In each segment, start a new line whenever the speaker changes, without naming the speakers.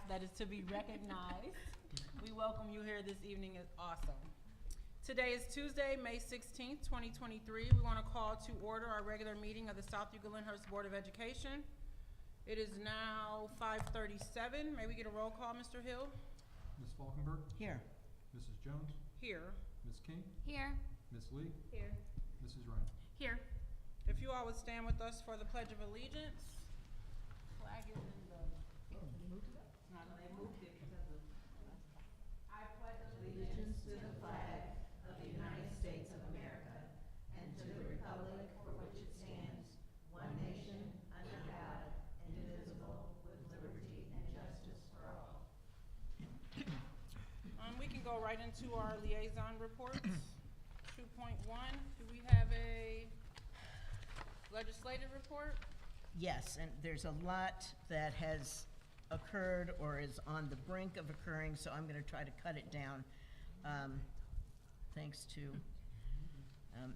that is to be recognized. We welcome you here this evening. It's awesome. Today is Tuesday, May 16th, 2023. We want to call to order our regular meeting of the South Euclid-Lyndhurst Board of Education. It is now 5:37. May we get a roll call, Mr. Hill?
Ms. Falkenberg?
Here.
Mrs. Jones?
Here.
Ms. King?
Here.
Ms. Lee?
Here.
Mrs. Ryan?
Here.
If you all would stand with us for the Pledge of Allegiance. Flag is in the... No, they moved it because of... I pledge
Allegiance to the flag of the United States of America and to the republic for which it stands, one nation, under God, indivisible, with liberty and justice for all.
We can go right into our liaison reports. 2.1, do we have a legislative report?
Yes, and there's a lot that has occurred or is on the brink of occurring, so I'm going to try to cut it down. Thanks to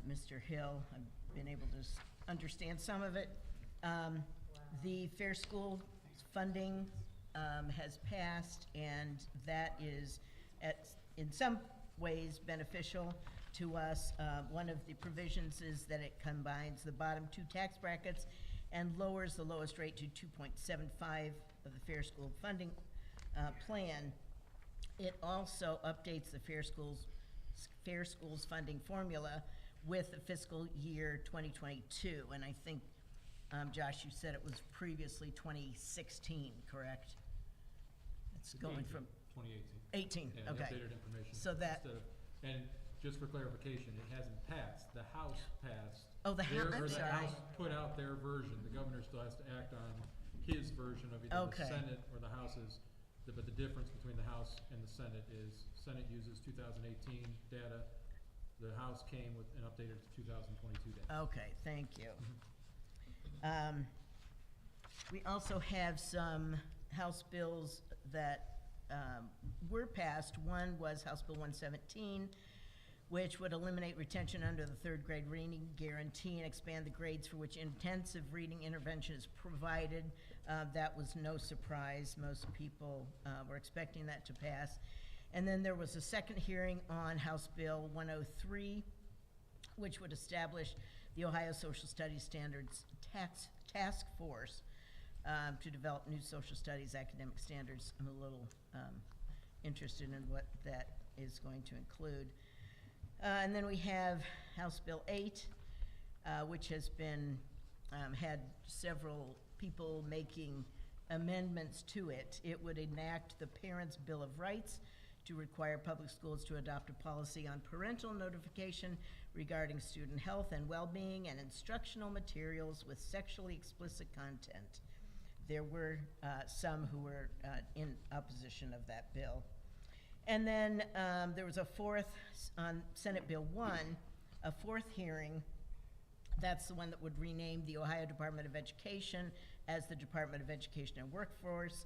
Mr. Hill, I've been able to understand some of it. The Fair School funding has passed, and that is in some ways beneficial to us. One of the provisions is that it combines the bottom two tax brackets and lowers the lowest rate to 2.75 of the Fair School funding plan. It also updates the Fair Schools funding formula with the fiscal year 2022, and I think, Josh, you said it was previously 2016, correct? It's going from
2018.
18,
Yeah,
okay.
updated information.
So that,
and just for clarification, it hasn't passed. The House passed.
Oh, the House, I'm
The
sorry.
House put out their version. The governor still has to act on his version of either
Okay.
the Senate or the House's. But the difference between the House and the Senate is Senate uses 2018 data. The House came with an updated 2022 data.
okay, thank you. We also have some House bills that were passed. One was House Bill 117, which would eliminate retention under the third grade reading guarantee and expand the grades for which intensive reading intervention is provided. That was no surprise. Most people were expecting that to pass. And then there was a second hearing on House Bill 103, which would establish the Ohio Social Studies Standards Task Force to develop new social studies academic standards. I'm a little interested in what that is going to include. And then we have House Bill 8, which has been, had several people making amendments to it. It would enact the Parents' Bill of Rights to require public schools to adopt a policy on parental notification regarding student health and well-being and instructional materials with sexually explicit content. There were some who were in opposition of that bill. And then there was a fourth, on Senate Bill 1, a fourth hearing. That's the one that would rename the Ohio Department of Education as the Department of Education and Workforce,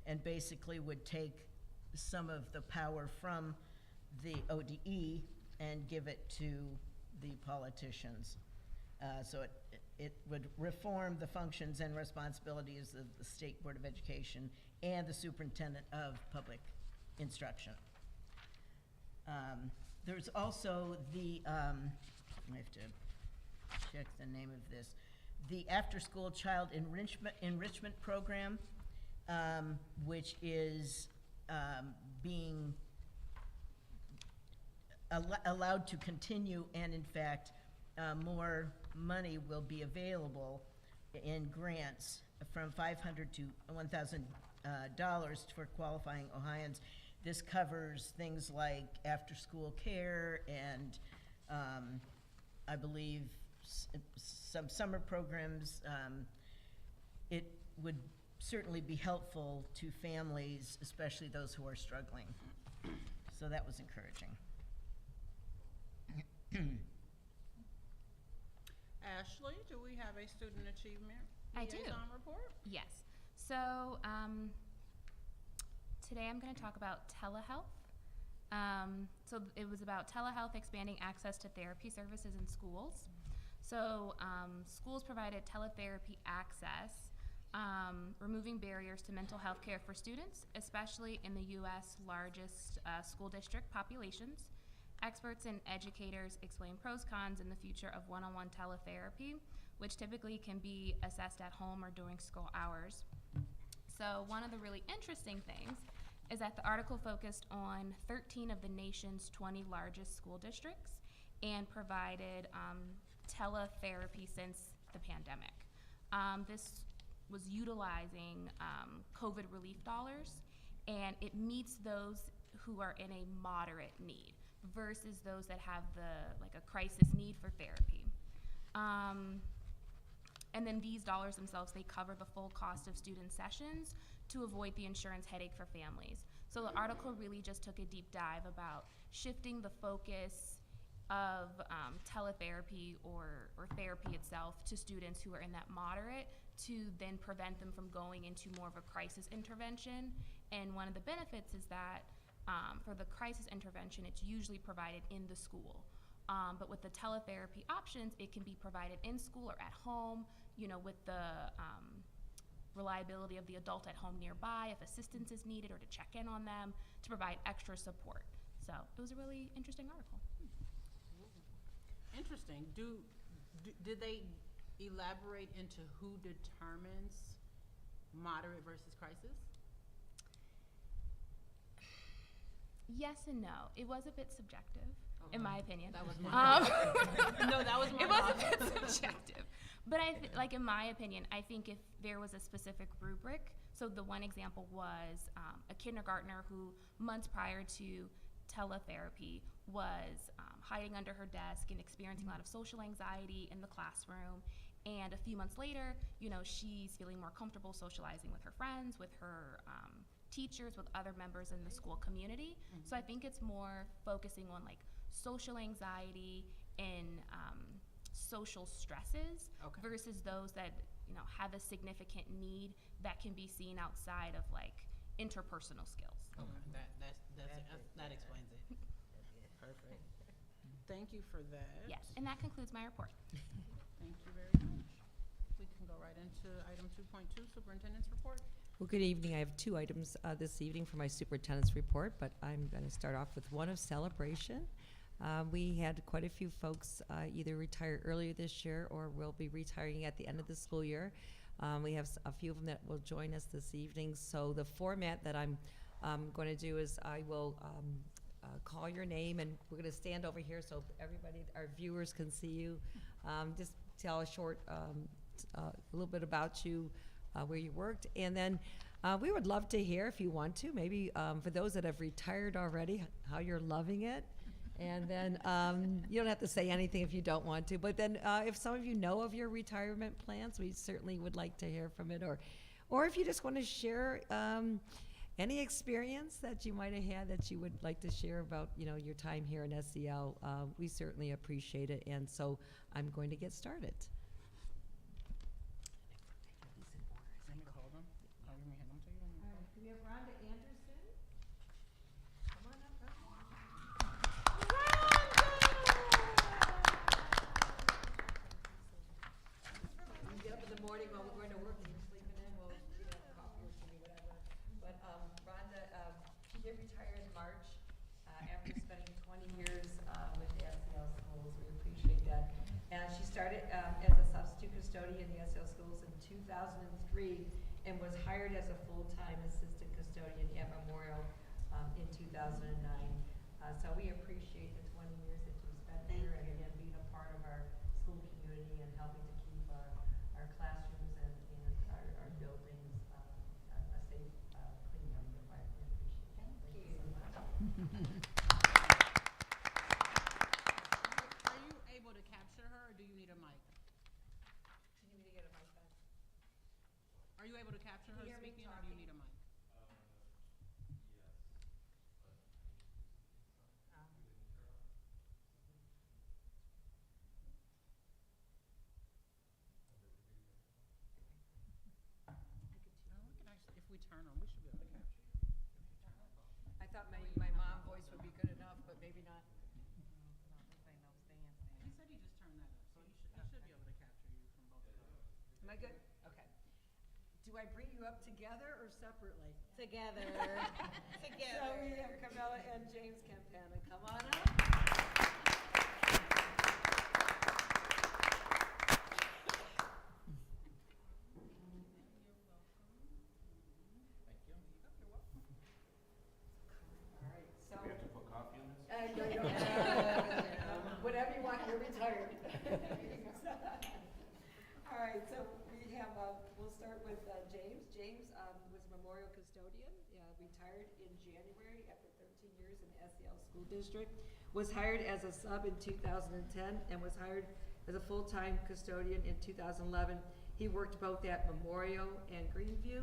and basically would take some of the power from the ODE and give it to the politicians. So it would reform the functions and responsibilities of the State Board of Education and the Superintendent of Public Instruction. There's also the, I have to check the name of this, the After-School Child Enrichment Program, which is being allowed to continue, and in fact, more money will be available in grants from $500 to $1,000 for qualifying Ohioans. This covers things like after-school care and I believe some summer programs. It would certainly be helpful to families, especially those who are struggling. So that was encouraging.
Ashley, do we have a student achievement
I do.
liaison report?
Yes. So today I'm going to talk about telehealth. So it was about telehealth expanding access to therapy services in schools. So schools provided teletherapy access removing barriers to mental health care for students, especially in the U.S. largest school district populations. Experts and educators explain pros, cons, and the future of one-on-one teletherapy, which typically can be assessed at home or during school hours. So one of the really interesting things is that the article focused on 13 of the nation's 20 largest school districts and provided teletherapy since the pandemic. This was utilizing COVID relief dollars, and it meets those who are in a moderate need versus those that have a crisis need for therapy. And then these dollars themselves, they cover the full cost of student sessions to avoid the insurance headache for families. So the article really just took a deep dive about shifting the focus of teletherapy or therapy itself to students who are in that moderate to then prevent them from going into more of a crisis intervention. And one of the benefits is that for the crisis intervention, it's usually provided in the school. But with the teletherapy options, it can be provided in school or at home, with the reliability of the adult at home nearby if assistance is needed or to check in on them to provide extra support. So it was a really interesting article.
Interesting. Did they elaborate into who determines moderate versus crisis?
Yes and no. It was a bit subjective, in my opinion.
That was my no, that was my
It was a bit subjective. But in my opinion, I think if there was a specific rubric, so the one example was a kindergartner who months prior to teletherapy was hiding under her desk and experiencing a lot of social anxiety in the classroom. And a few months later, she's feeling more comfortable socializing with her friends, with her teachers, with other members in the school community. Mm-hmm. So I think it's more focusing on social anxiety and social stresses versus those that have a significant need that can be seen outside of interpersonal skills.
Okay, that explains it. Perfect. Thank you for that.
Yes, and that concludes my report.
Thank you very much. We can go right into item 2.2, Superintendent's Report.
Well, good evening. I have two items this evening for my superintendent's report, but I'm going to start off with one of celebration. We had quite a few folks either retire earlier this year or will be retiring at the end of the school year. We have a few of them that will join us this evening. So the format that I'm going to do is I will call your name, and we're going to stand over here so everybody, our viewers, can see you. Just tell a short, a little bit about you, where you worked, and then we would love to hear, if you want to, maybe for those that have retired already, how you're loving it. And then you don't have to say anything if you don't want to, but then if some of you know of your retirement plans, we certainly would like to hear from it, or if you just want to share any experience that you might have had that you would like to share about your time here in SEL, we certainly appreciate it. And so I'm going to get started.
We have Rhonda Anderson. Come on up, You get up in the morning while we're going to work and you're sleeping in, we'll coffee or tea, whatever. But Rhonda, she did retire in March after spending 20 years with the SEL schools. We appreciate that. And she started as a substitute custodian in the SEL schools in 2003 and was hired as a full-time assistant custodian at Memorial in 2009. So we appreciate the 20 years that you spent there, and again, being a part of our school community and helping to keep our classrooms and our buildings a safe, clean environment. We appreciate it. Thank you so much.
Are you able to capture her, or do you need a mic?
Do you need me to get a mic back?
Are you able to capture her
Can you hear me
speaking, or do you need a mic? We can actually, if we turn on, we should be able to capture you.
I thought my mom voice would be good enough, but maybe not.
He said he just turned that up, so he should be able to capture you from both of those.
Am I good? Okay.
Do I bring you up together or separately?
Together.
So we have Carmela and James Campana. Come on up. All right, so.
We have to put coffee in this?
No, you don't. Whatever you want, you're retired. All right, so we have, we'll start with James. James was memorial custodian, retired in January after 13 years in the SEL School District. Was hired as a sub in 2010 and was hired as a full-time custodian in 2011. He worked both at Memorial and Greenview.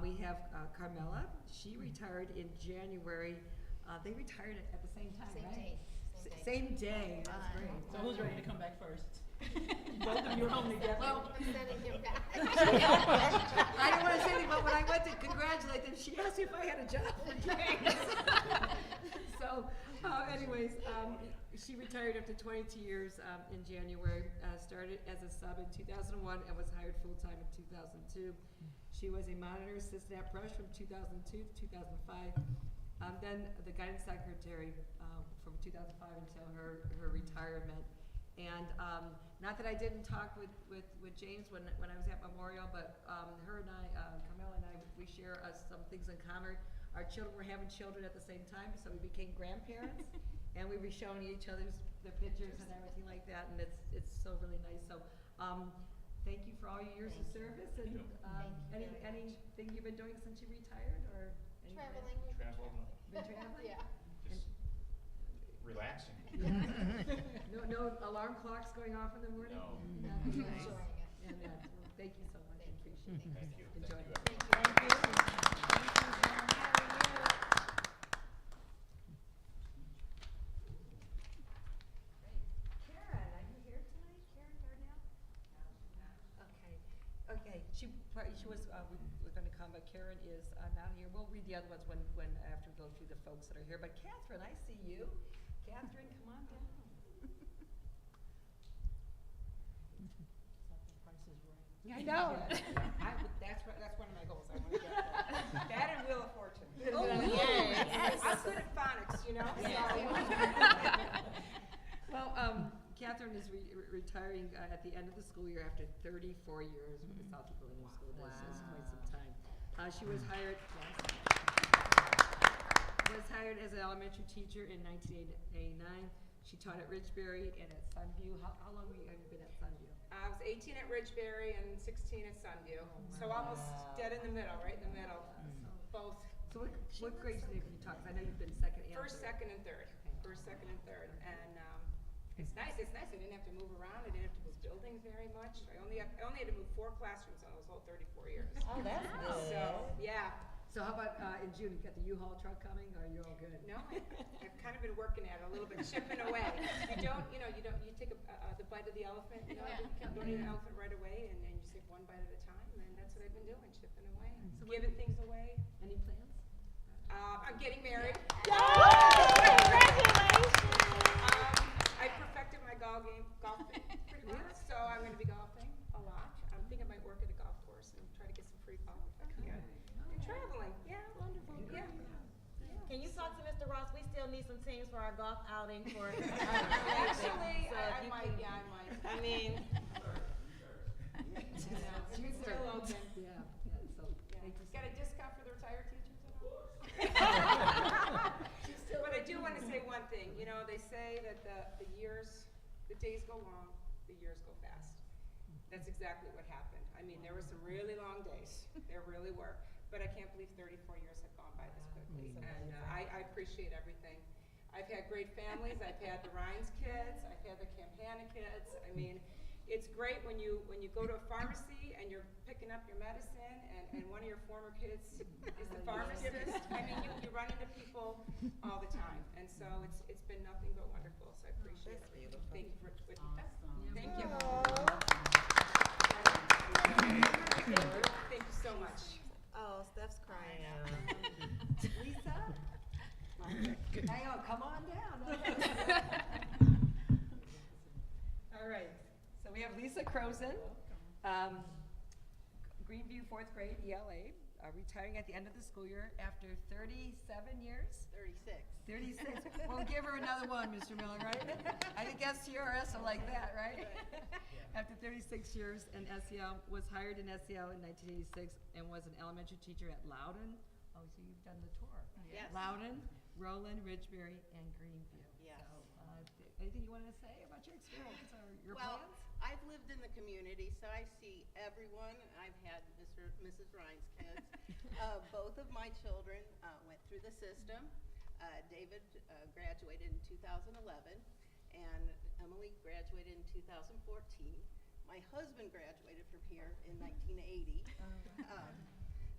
We have Carmela. She retired in January. They retired at the same time, right? Same day. That's great.
So who's ready to come back first? Both of you are home together.
Well, I'm sending him back.
I don't want to say anything, but when I went to congratulate them, she asked me if I had a job for James. So, anyways, she retired after 22 years in January, started as a sub in 2001 and was hired full-time in 2002. She was a monitor assistant at Brush from 2002 to 2005. Then the guidance secretary from 2005 until her retirement. And not that I didn't talk with James when I was at Memorial, but her and I, Carmela and I, we share some things in common. Our children were having children at the same time, so we became grandparents, and we were showing each other's their pictures and everything like that, and it's so really nice. So thank you for all your years of service, and anything you've been doing since you retired, or any
Traveling.
Been traveling?
Yeah.
Just relaxing.
No alarm clocks going off in the morning?
No.
Nothing.
Nice. Enjoying it.
And, thank you so much, I appreciate it.
Thank you.
Enjoy it.
Thank you.
Thank you. Karen, are you here tonight? Karen Darnell? Okay, she was, we're gonna come, but Karen is not here. We'll read the other ones when after we go through the folks that are here. But Catherine, I see you. Catherine, come on down.
I know. That's one of my goals. I want to get that. That and Wheel of Fortune.
Oh,
yes.
I'm good at phonics, you know.
Well, Catherine is retiring at the end of the school year after 34 years with the South Dakota School District. It's quite some time. She was hired as an elementary teacher in 1989. She taught at Ridgeberry and at Sunview. How long have you been at Sunview?
I was 18 at Ridgeberry and 16 at Sunview, so almost dead in the middle, right in the middle, both.
So what grades did you talk? I know you've been second and
First,
third.
second, and third. First, second, and third, and it's nice. It's nice. I didn't have to move around. I didn't have to move buildings very much. I only had to move 4 classrooms on those whole 34 years.
Oh, that's good.
So yeah.
So how about in June? You got the U-Haul truck coming, or are you all good?
No, I've kind of been working at it a little bit, chipping away. You take the bite of the elephant, you don't eat an elephant right away, and then you take one bite at a time, and that's what I've been doing, chipping away,
So
giving things away.
Any plans?
I'm getting married. I perfected my golfing pretty much, so I'm going to be golfing a lot. I think I might work at a golf course and try to get some free golf if I can. And traveling, yeah, wonderful, yeah.
Can you talk to Mr. Ross? We still need some teams for our golf outing for.
Actually,
So
I
if you
might,
can-
yeah, I might.
I mean,
It's still open.
Yeah, so,
Yeah.
thank you so
Got a
much.
discount for the retired teachers at all? But I do want to say one thing, they say that the days go long, the years go fast. That's exactly what happened. I mean, there were some really long days, there really were, but I can't believe 34 years have gone by this quickly, and I appreciate everything. I've had great families, I've had the Rhines kids, I've had the Campana kids. I mean, it's great when you go to a pharmacy and you're picking up your medicine and one of your former kids is the pharmacist. I mean, you run into people all the time, and so it's been nothing but wonderful, so I appreciate it. Thank you for thank you. Thank you so much.
oh, Steph's crying out.
Lisa? Hang on, come on down. All right, so we have Lisa Crozen. Greenview fourth grade ELA, retiring at the end of the school year after 37 years.
36.
36. We'll give her another one, Mr. Miller, right? I think STRS are like that, right? After 36 years in SEL, was hired in SEL in 1986 and was an elementary teacher at Loudon. Oh, so you've done the tour.
Yes.
Loudon, Roland, Ridgebury, and Greenview.
Yes.
So, anything you want to say about your experience or your
Well,
plans?
I've lived in the community, so I see everyone. I've had Mrs. Ryan's kids. Both of my children went through the system. David graduated in 2011, and Emily graduated in 2014. My husband graduated from here in 1980.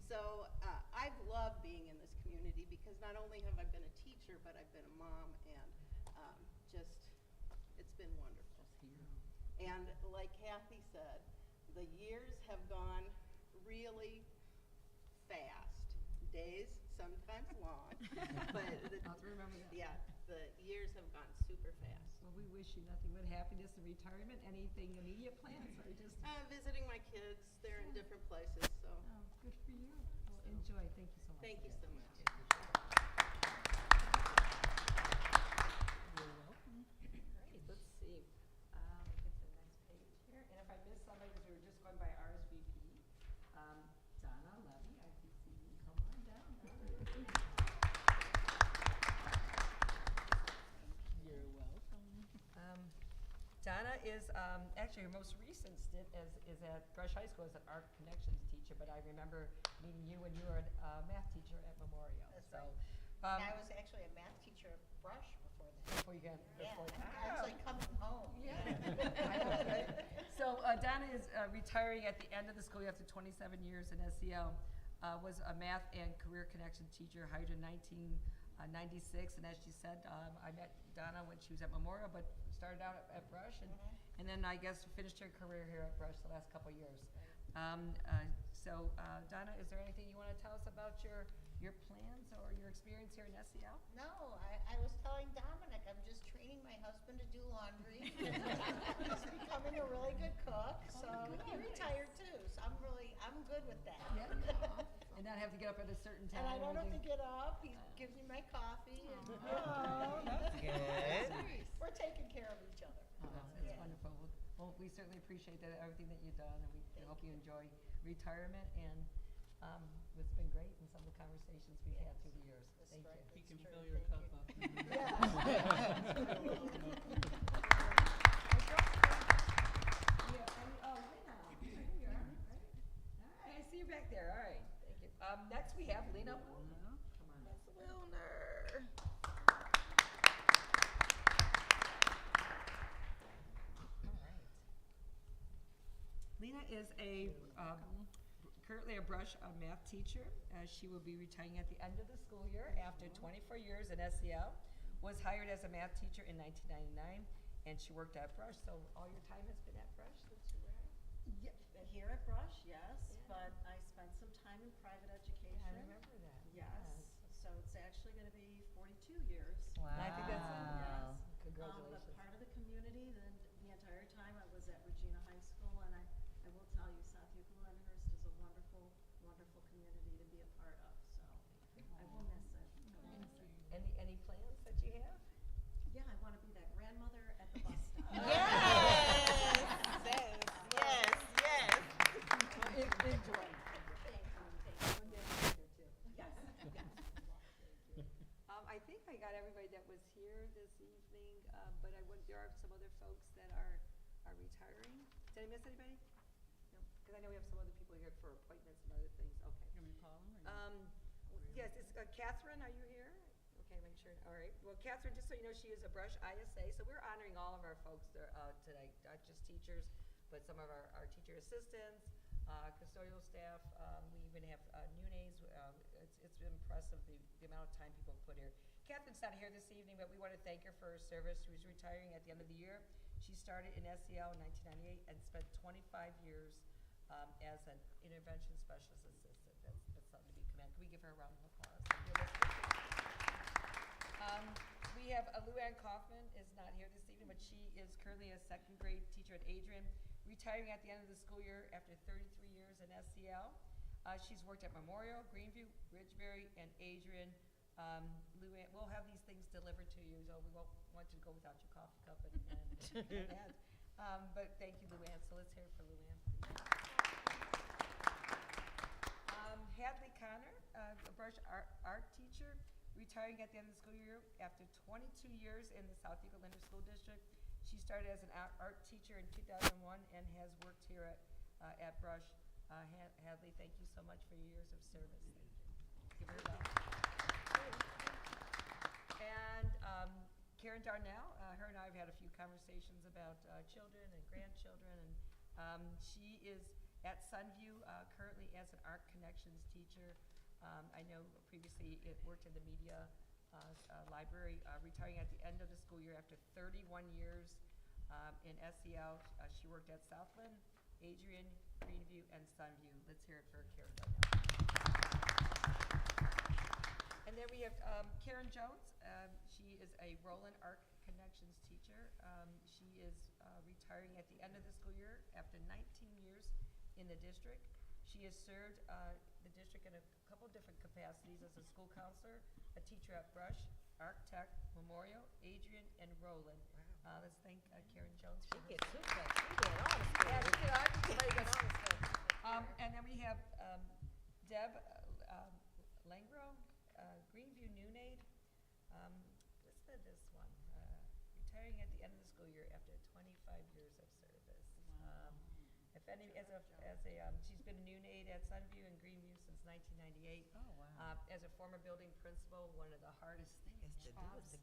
So I've loved being in this community because not only have I been a teacher, but I've been a mom, and it's been wonderful. And like Kathy said, the years have gone really fast. Days, sometimes long, but
I'll have to remember that.
yeah, the years have gone super fast.
Well, we wish you nothing but happiness in retirement. Anything immediate plans or just?
Visiting my kids, they're in different places, so
Oh, good for you. Well, enjoy. Thank you so much.
thank you so much.
You're welcome. Great, let's see. Get to the next page here. And if I miss somebody, because we were just going by RSVP, Donna Levy, I can see you. Come on down. You're welcome. Donna is, actually her most recent stint is at Brush High School as an art connections teacher, but I remember meeting you when you were a math teacher at Memorial.
That's
So,
right. I was actually a math teacher at Brush before that.
before you got,
Yeah,
before
actually coming home.
Yeah. I know, right? So Donna is retiring at the end of the school year after 27 years in SEL. Was a math and career connection teacher, hired in 1996. And as she said, I met Donna when she was at Memorial, but started out at Brush, and then I guess finished her career here at Brush the last couple of years. So Donna, is there anything you want to tell us about your plans or your experience here in SEL?
No, I was telling Dominic, I'm just training my husband to do laundry. He's becoming a really good cook, so he retired too, so I'm good with that.
Yeah. And not have to get up at a certain time.
And I don't
or
have to
anything?
get up, he gives me my coffee, and,
That's good.
we're taking care of each other.
Oh, that's
Yeah.
wonderful. Well, we certainly appreciate that, everything that you've done, and we hope you enjoy retirement, and it's been great in some of the conversations we've had through the years.
That's
Thank
right.
you.
He can
That's
fill
true.
your cup
Thank
up.
I see you back there, all right, thank you. Next we have Lena Wilner. Come on.
Miss Wilner.
All right. Lena is currently a Brush math teacher. She will be retiring at the end of the school year after 24 years in SEL. Was hired as a math teacher in 1999, and she worked at Brush. So all your time has been at Brush since you were hired?
Here at Brush, yes,
Yeah.
but I spent some time in private education.
I remember that.
Yes, so it's actually gonna be 42 years.
Wow.
And I think that's
Yes.
congratulations.
But part of the community, the entire time I was at Regina High School, and I will tell you, South Glenhurst is a wonderful, wonderful community to be a part of, so I will miss it. I will miss it.
Any plans that you have?
Yeah, I wanna be that grandmother at the bus stop.
Enjoy. I think I got everybody that was here this evening, but there are some other folks that are retiring. Did I miss anybody? No, because I know we have some other people here for appointments and other things. Okay.
You want me to call him?
Yes, it's Catherine, are you here? Okay, make sure, all right. Well, Catherine, just so you know, she is a Brush ISA, so we're honoring all of our folks there, today, not just teachers, but some of our teacher assistants, custodial staff. We even have NUNAs. It's been impressive the amount of time people have put here. Catherine's not here this evening, but we want to thank her for her service. She's retiring at the end of the year. She started in SEL in 1998 and spent 25 years as an intervention specialist assistant. That's something to be commended. Can we give her a round of applause? We have Luann Kaufman is not here this evening, but she is currently a second grade teacher at Adrian. retiring at the end of the school year after 33 years in SEL. She's worked at Memorial, Greenview, Ridgebury, and Adrian. Luann, we'll have these things delivered to you, so we won't want you to go without your coffee cup and that. But thank you, Luann. So let's hear it for Luann. Hadley Connor, a Brush art teacher, retiring at the end of the school year after 22 years in the South Eagle Linder School District. She started as an art teacher in 2001 and has worked here at Brush. Hadley, thank you so much for your years of service. Give her a round. And Karen Darnell, her and I have had a few conversations about children and grandchildren, and she is at Sunview currently as an Art Connections teacher. I know previously it worked in the media library, retiring at the end of the school year after 31 years in SEL. She worked at Southland, Adrian, Greenview, and Sunview. Let's hear it for Karen Darnell. And then we have Karen Jones. She is a Roland Art Connections teacher. She is retiring at the end of the school year after 19 years in the district. She has served the district in a couple different capacities as a school counselor, a teacher at Brush, Arc-Tech, Memorial, Adrian, and Roland. Wow. Let's thank Karen Jones.
She gets hooked up. She did all the
Yeah, she did. Everybody got all the stuff. And then we have Deb Langro, Greenview Noonade. Listed this one, retiring at the end of the school year after 25 years of service. If any, she's been a Noonade at Sunview and Greenview since 1998. Oh, wow. As a former building principal, one of the hardest things jobs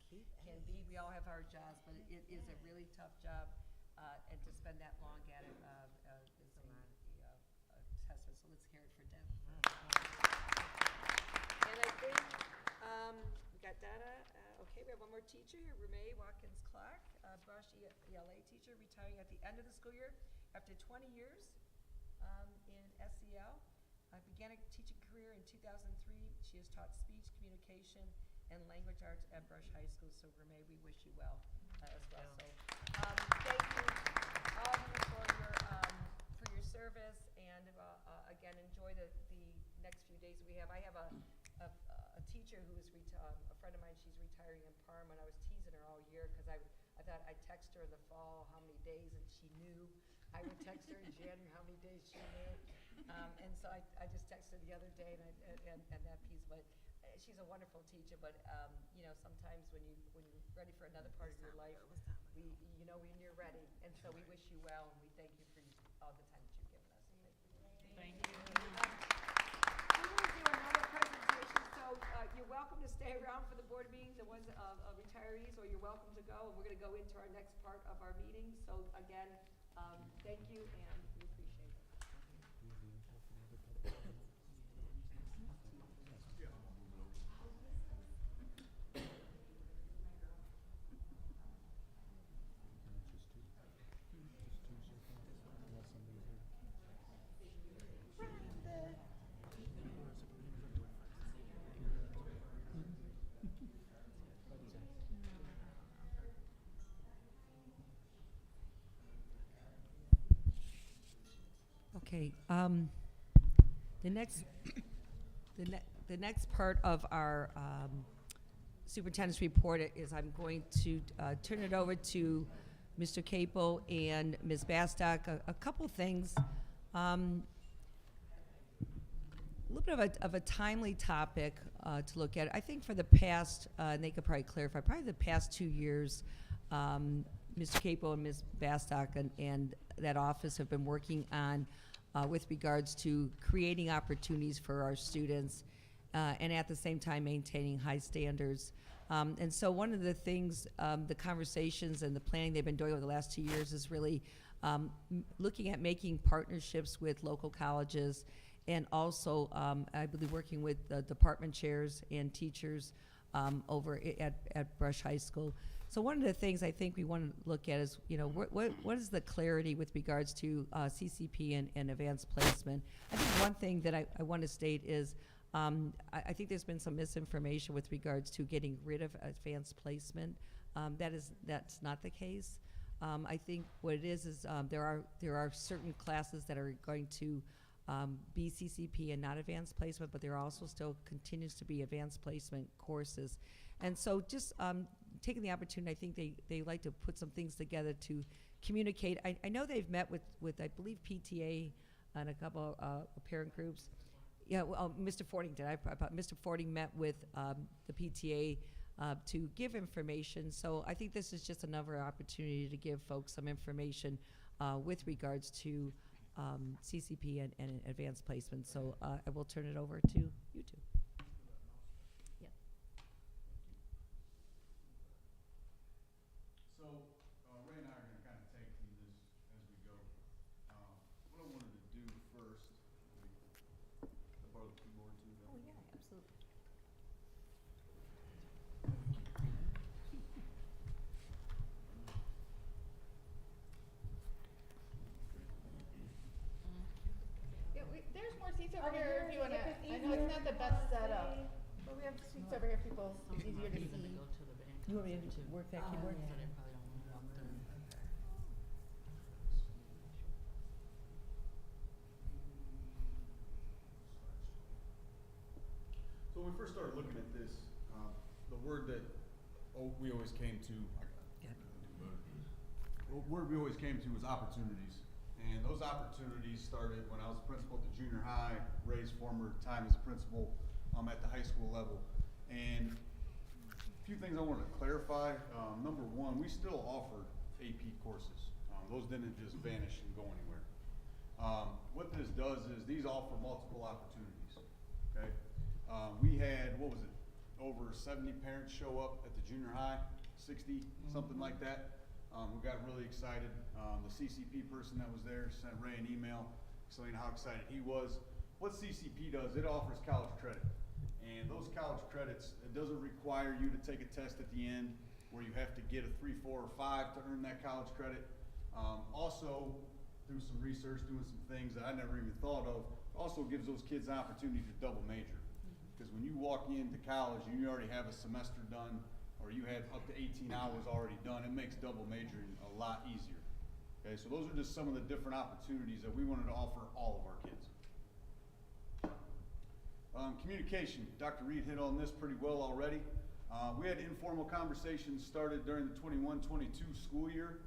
can be. We all have hard jobs, but it is a really tough job, and to spend that long at it is a testament. So let's hear it for Deb. And I think we got Donna. Okay, we have one more teacher here, Renee Watkins-Clark, Brush ELA teacher, retiring at the end of the school year after 20 years in SEL. Began a teaching career in 2003. She has taught speech, communication, and language arts at Brush High School. So Renee, we wish you well as well. So thank you all of you for your service, and again, enjoy the next few days that we have. I have a teacher who is a friend of mine. She's retiring in Parma, and I was teasing her all year because I thought I'd text her in the fall how many days, and she knew. I would text her in January how many days she knew, and so I just texted her the other day, and that piece. But she's a wonderful teacher. But sometimes when you're ready for another part of your life, when you're ready, and so we wish you well, and we thank you for all the time that you've given us.
Thank you.
We're going to do another presentation, so you're welcome to stay around for the board meeting, the ones of retirees, or you're welcome to go, and we're going to go into our next part of our meeting. So again, thank you, and we appreciate it.
Okay, the next part of our superintendent's report is I'm going to turn it over to Mr. Capo and Ms. Bastock. A couple things. A little bit of a timely topic to look at. I think for the past, and they could probably clarify, probably the past 2 years, Mr. Capo and Ms. Bastock and that office have been working on with regards to creating opportunities for our students and at the same time maintaining high standards. And so one of the things, the conversations and the planning they've been doing over the last 2 years is really looking at making partnerships with local colleges and also, I believe, working with the department chairs and teachers over at Brush High School. So one of the things I think we want to look at is, what is the clarity with regards to CCP and advanced placement? I think one thing that I want to state is I think there's been some misinformation with regards to getting rid of advanced placement. That's not the case. I think what it is there are certain classes that are going to be CCP and not advanced placement, but there also still continues to be advanced placement courses. And so just taking the opportunity, I think they like to put some things together to communicate. I know they've met with I believe PTA and a couple parent groups. Yeah, well, Mr. Fording did. Mr. Fording met with the PTA to give information. So I think this is just another opportunity to give folks some information with regards to CCP and advanced placement. So I will turn it over to you two. Yeah.
So, Ray and I are gonna kind of tag team this as we go. What I wanted to do first, I borrow the keyboard too,
Oh yeah, absolutely.
Yeah, there's more seats over here if you wanna, I know it's not the best setup, but we have seats over here, people, it's easier to see.
You want me to work that keyboard?
So when we first started looking at this, the word that we always came to, word we always came to was opportunities. And those opportunities started when I was a principal at the junior high, Ray's former time as a principal at the high school level. And a few things I wanted to clarify. Number one, we still offer AP courses. Those didn't just vanish and go anywhere. What this does is these offer multiple opportunities, okay? We had, what was it, over 70 parents show up at the junior high, 60, something like that. We got really excited. The CCP person that was there sent Ray an email explaining how excited he was. What CCP does, it offers college credit. And those college credits, it doesn't require you to take a test at the end where you have to get a 3, 4, or 5 to earn that college credit. Also, through some research, doing some things that I never even thought of, also gives those kids an opportunity to double major. Because when you walk into college and you already have a semester done, or you have up to 18 hours already done, it makes double majoring a lot easier. Okay, so those are just some of the different opportunities that we wanted to offer all of our kids. Communication, Dr. Reed hit on this pretty well already. We had informal conversations started during the 21-22 school year.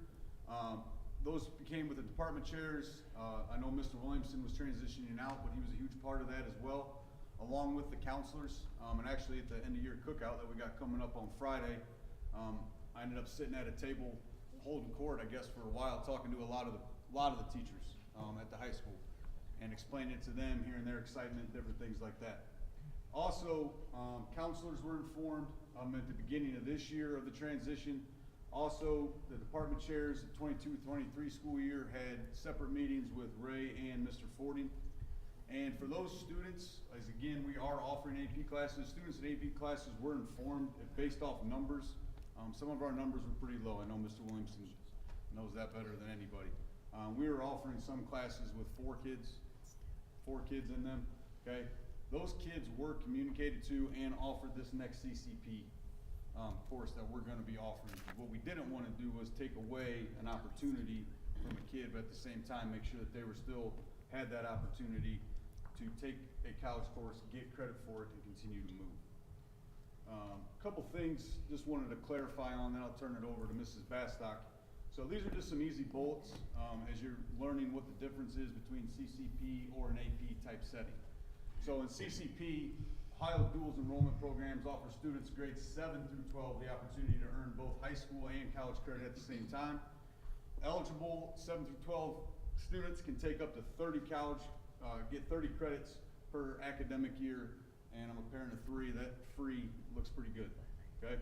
Those became with the department chairs. I know Mr. Williamson was transitioning out, but he was a huge part of that as well, along with the counselors. And actually at the end of year cookout that we got coming up on Friday, I ended up sitting at a table holding court, I guess, for a while, talking to a lot of the teachers at the high school and explaining to them, hearing their excitement, different things like that. Also, counselors were informed at the beginning of this year of the transition. Also, the department chairs at 22-23 school year had separate meetings with Ray and Mr. Fording. And for those students, as again, we are offering AP classes. Students in AP classes were informed based off numbers. Some of our numbers were pretty low. I know Mr. Williamson knows that better than anybody. We were offering some classes with 4 kids in them, okay? Those kids were communicated to and offered this next CCP course that we're gonna be offering. What we didn't wanna do was take away an opportunity from a kid, but at the same time, make sure that they were still had that opportunity to take a college course, get credit for it, and continue to move. Couple things just wanted to clarify on, then I'll turn it over to Mrs. Bastock. So these are just some easy bullets as you're learning what the difference is between CCP or an AP type setting. So in CCP, Ohio Duals Enrollment Programs offer students grades 7 through 12 the opportunity to earn both high school and college credit at the same time. Eligible 7 through 12 students can take up to 30 college, get 30 credits per academic year, and I'm a parent of 3, that free looks pretty good, okay?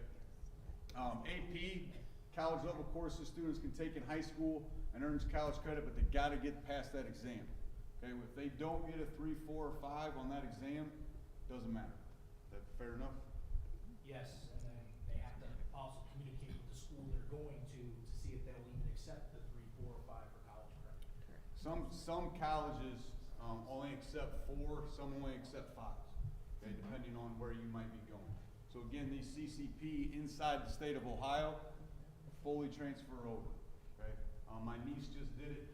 AP, college level courses students can take in high school and earns college credit, but they gotta get past that exam, okay? If they don't get a 3, 4, or 5 on that exam, doesn't matter. Is that fair enough?
Yes, and then they have to also communicate with the school they're going to see if they'll even accept the 3, 4, or 5 for college credit.
Some colleges only accept 4, some only accept 5, okay, depending on where you might be going. So again, these CCP inside the state of Ohio fully transfer over, okay? My niece just did it.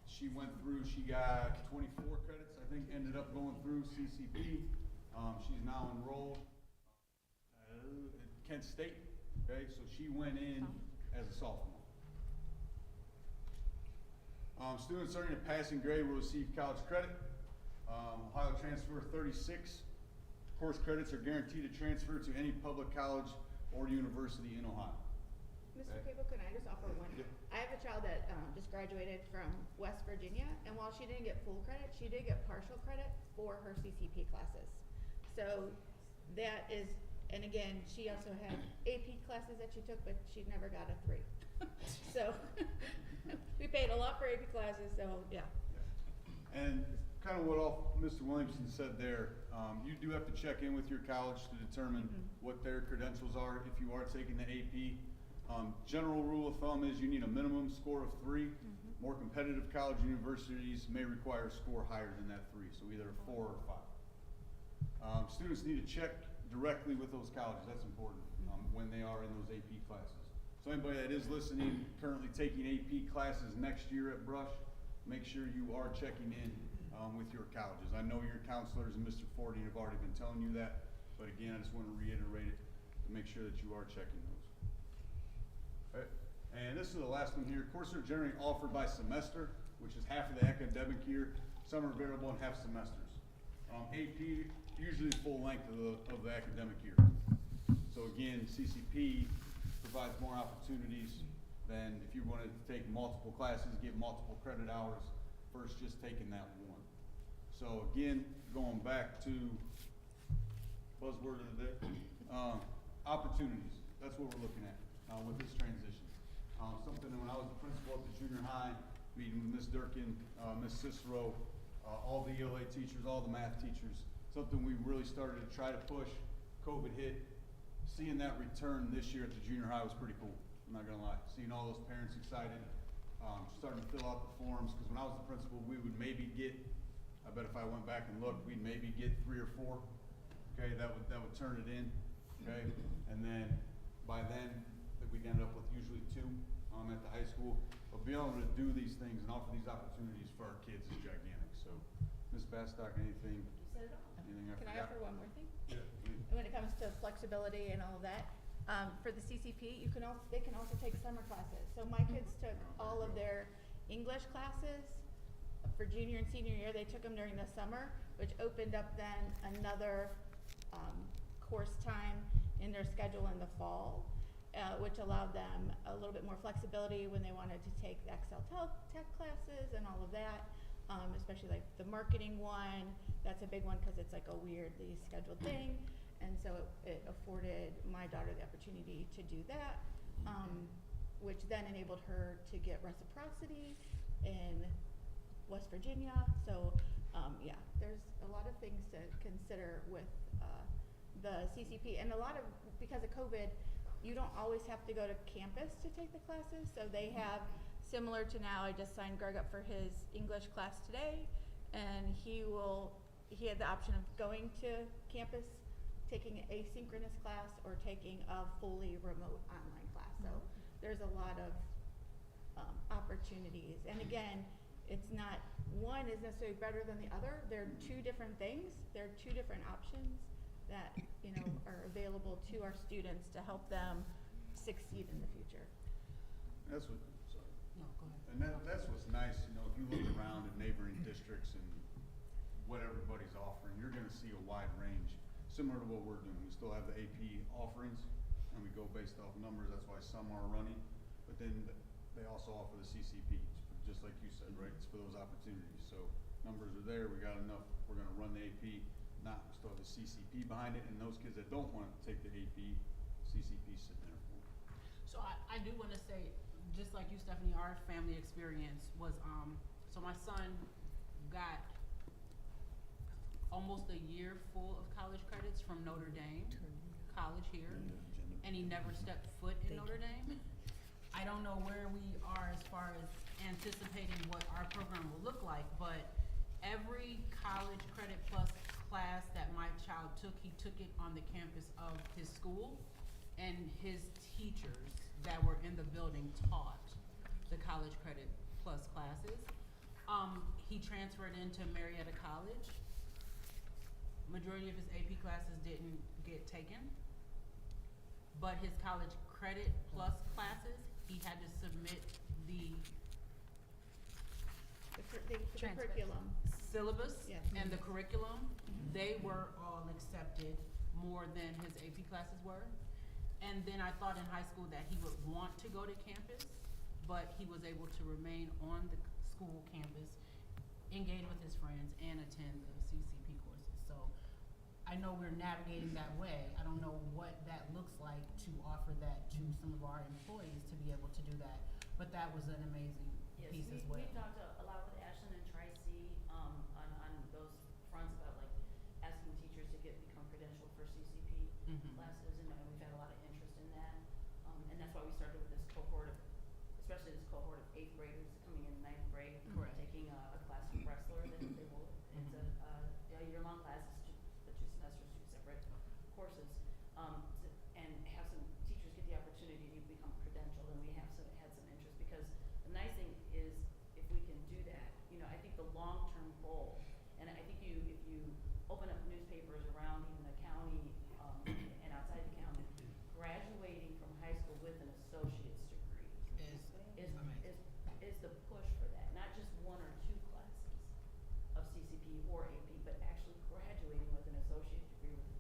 She went through, she got 24 credits, I think, ended up going through CCP. She's now enrolled at Kent State, okay? So she went in as a sophomore. Students earning a passing grade will receive college credit. Ohio Transfer 36. Course credits are guaranteed to transfer to any public college or university in Ohio.
Mr.
Okay.
Cable, can I just offer one?
Yep.
I have a child that just graduated from West Virginia, and while she didn't get full credit, she did get partial credit for her CCP classes. So that is, and again, she also had AP classes that she took, but she never got a 3. So we paid a lot for AP classes, so yeah.
And kind of what Mr. Williamson said there, you do have to check in with your college to determine what their credentials are if you are taking the AP. General rule of thumb is you need a minimum score of 3. More competitive college universities may require a score higher than that 3, so either a 4 or 5. Students need to check directly with those colleges, that's important, when they are in those AP classes. So anybody that is listening, currently taking AP classes next year at Brush, make sure you are checking in with your colleges. I know your counselors and Mr. Forty have already been telling you that, but again, I just want to reiterate it to make sure that you are checking those. Okay. And this is the last one here. Courses are generally offered by semester, which is half of the academic year. Some are variable in half semesters. AP, usually full length of the academic year. So again, CCP provides more opportunities than if you wanted to take multiple classes, get multiple credit hours, versus just taking that one. So again, going back to buzzword of the day, opportunities. That's what we're looking at with this transition. Something when I was the principal at the junior high, meeting with Ms. Durkin, Ms. Cicero, all the ELA teachers, all the math teachers, something we really started to try to push. COVID hit. Seeing that return this year at the junior high was pretty cool. I'm not gonna lie. Seeing all those parents excited, starting to fill out the forms, because when I was the principal, we would maybe get, I bet if I went back and looked, we'd maybe get 3 or 4. Okay, that would turn it in. Okay, and then by then we'd end up with usually 2 at the high school. But being able to do these things and offer these opportunities for our kids is gigantic. So, Ms. Bastock, anything?
You said it all.
Anything I
Can I
forgot?
offer one more thing?
Yeah, please.
When it comes to flexibility and all of that, for the CCP, they can also take summer classes. So my kids took all of their English classes for junior and senior year. They took them during the summer, which opened up then another course time in their schedule in the fall, which allowed them a little bit more flexibility when they wanted to take the Excel tech classes and all of that. Especially like the marketing one, that's a big one because it's like a weirdly scheduled thing. And so it afforded my daughter the opportunity to do that, which then enabled her to get reciprocity in West Virginia. So yeah, there's a lot of things to consider with the CCP, and a lot of, because of COVID, you don't always have to go to campus to take the classes. So they have, similar to now, I just signed Greg up for his English class today, and he had the option of going to campus, taking an asynchronous class, or taking a fully remote online class. So there's a lot of opportunities. And again, it's not, one is necessarily better than the other. They're 2 different things. They're 2 different options that, you know, are available to our students to help them succeed in the future.
That's what, sorry.
No, go ahead.
And that's what's nice, you know, if you look around at neighboring districts and what everybody's offering, you're gonna see a wide range, similar to what we're doing. We still have the AP offerings, and we go based off numbers, that's why some are running, but then they also offer the CCP, just like you said, right? It's for those opportunities. So numbers are there, we got enough, we're gonna run the AP, we still have the CCP behind it, and those kids that don't want to take the AP, CCP sitting there for them.
So I do want to say, just like you, Stephanie, our family experience was, so my son got almost a year full of college credits from Notre Dame College here, and he never stepped foot in Notre Dame. I don't know where we are as far as anticipating what our program will look like, but every college credit plus class that my child took, he took it on the campus of his school, and his teachers that were in the building taught the college credit plus classes. He transferred into Marietta College. Majority of his AP classes didn't get taken, but his college credit plus classes, he had to submit the
The
Transcript.
curriculum.
syllabus
Yes.
and the curriculum. They were all accepted more than his AP classes were. And then I thought in high school that he would want to go to campus, but he was able to remain on the school campus, engage with his friends, and attend the CCP courses. So I know we're navigating that way. I don't know what that looks like to offer that to some of our employees to be able to do that, but that was an amazing
Yes,
piece as well.
we talked a lot with Ashland and Tri-C, on those fronts about like asking teachers to become credentialed for CCP
Mhm.
classes, and we've had a lot of interest in that. And that's why we started with this cohort of, especially this cohort of 8th graders coming in 9th grade,
Correct.
taking a class from wrestler that they will, it's a year-long class, it's the 2 semesters, 2 separate courses. And have some teachers get the opportunity to become credentialed, and we have had some interest, because the nice thing is, if we can do that, I think the long-term goal, and I think if you open up newspapers around even the county, and outside the county, graduating from high school with an associate's degree is the push for that, not just 1 or 2 classes of CCP or AP, but actually graduating with an associate degree with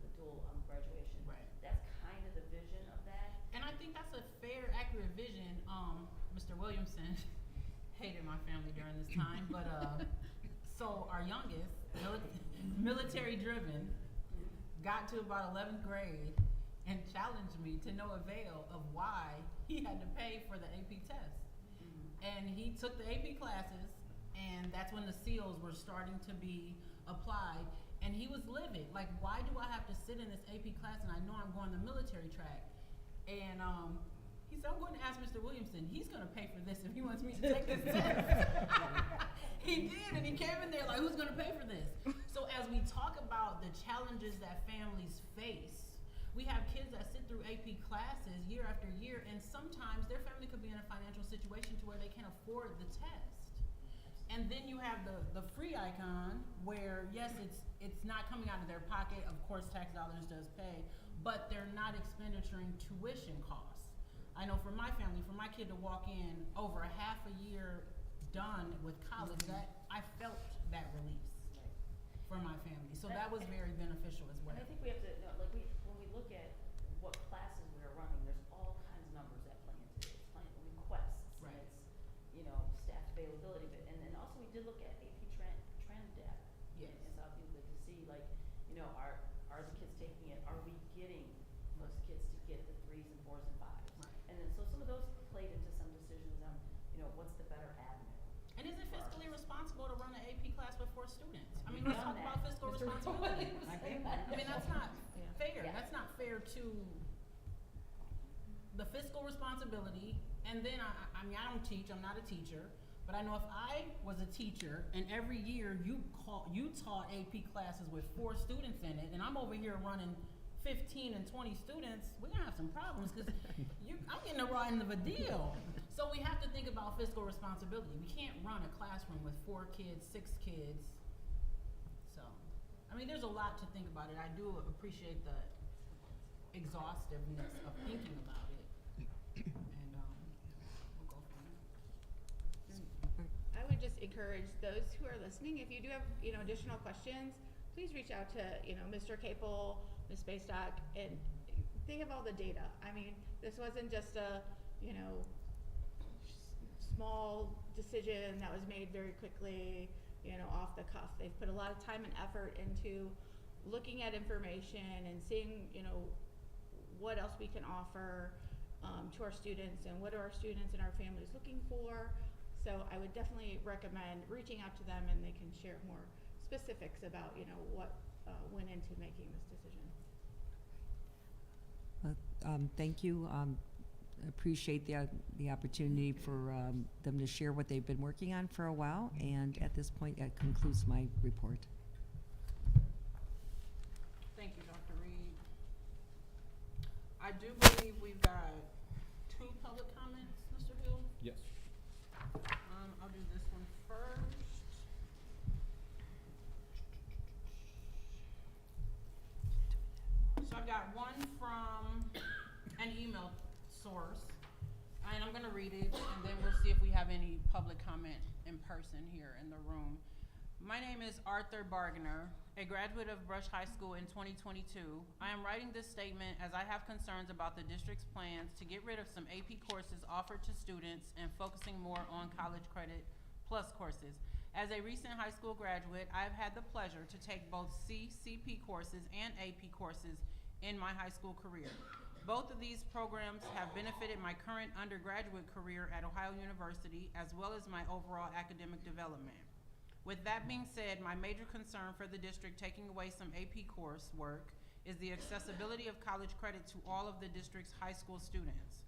the dual graduation.
Right.
That's kind of the vision of that.
And I think that's a fair, accurate vision. Mr. Williamson hated my family during this time, but so our youngest, military driven, got to about 11th grade and challenged me to no avail of why he had to pay for the AP test. And he took the AP classes, and that's when the seals were starting to be applied. And he was livid. Like, why do I have to sit in this AP class and I know I'm going the military track? And he said, I'm going to ask Mr. Williamson. He's going to pay for this if he wants me to take this test. He did, and he came in there like, who's going to pay for this? So as we talk about the challenges that families face, we have kids that sit through AP classes year after year, and sometimes their family could be in a financial situation to where they can't afford the test. And then you have the free icon where, yes, it's not coming out of their pocket. Of course, tax dollars does pay, but they're not expendituring tuition costs. I know for my family, for my kid to walk in over a half a year done with college, that I felt that release for my family. So that was very beneficial as well.
And I think we have to, like, when we look at what classes we are running, there's all kinds of numbers that play into it. It's playing requests,
Right.
and it's, staff availability, but, and then also we did look at AP trend data.
Yes.
In South Euclid to see, like, are the kids taking it, are we getting those kids to get the 3s and 4s and 5s?
Right.
And then, so some of those played into some decisions on, what's the better avenue.
And is it fiscally responsible to run an AP class with 4 students? I mean,
We've
let's talk
done
about
that.
fiscal
Mr.
responsibility.
Williams.
I mean, that's not fair.
Yeah.
That's not fair to the fiscal responsibility. And then I mean, I don't teach. I'm not a teacher. But I know if I was a teacher and every year you taught AP classes with 4 students in it, and I'm over here running 15 and 20 students, we're gonna have some problems because I'm getting the raw end of a deal. So we have to think about fiscal responsibility. We can't run a classroom with 4 kids, 6 kids. So, I mean, there's a lot to think about it. I do appreciate the exhaustiveness of thinking about it. And we'll go from there.
I would just encourage those who are listening, if you do have, additional questions, please reach out to, Mr. Capel, Ms. Baystock, and they have all the data. I mean, this wasn't just a, small decision that was made very quickly, off the cuff. They've put a lot of time and effort into looking at information and seeing, what else we can offer to our students and what are our students and our families looking for. So I would definitely recommend reaching out to them, and they can share more specifics about, what went into making this decision.
Thank you. Appreciate the opportunity for them to share what they've been working on for a while. And at this point, that concludes my report.
Thank you, Dr. Reed. I do believe we've got 2 public comments, Mr. Hill.
Yes.
I'll do this one first. So I've got one from an email source, and I'm gonna read it, and then we'll see if we have any public comment in person here in the room. My name is Arthur Barganer, a graduate of Brush High School in 2022. I am writing this statement as I have concerns about the district's plans to get rid of some AP courses offered to students and focusing more on college credit plus courses. As a recent high school graduate, I have had the pleasure to take both CCP courses and AP courses in my high school career. Both of these programs have benefited my current undergraduate career at Ohio University, as well as my overall academic development. With that being said, my major concern for the district taking away some AP coursework is the accessibility of college credit to all of the district's high school students.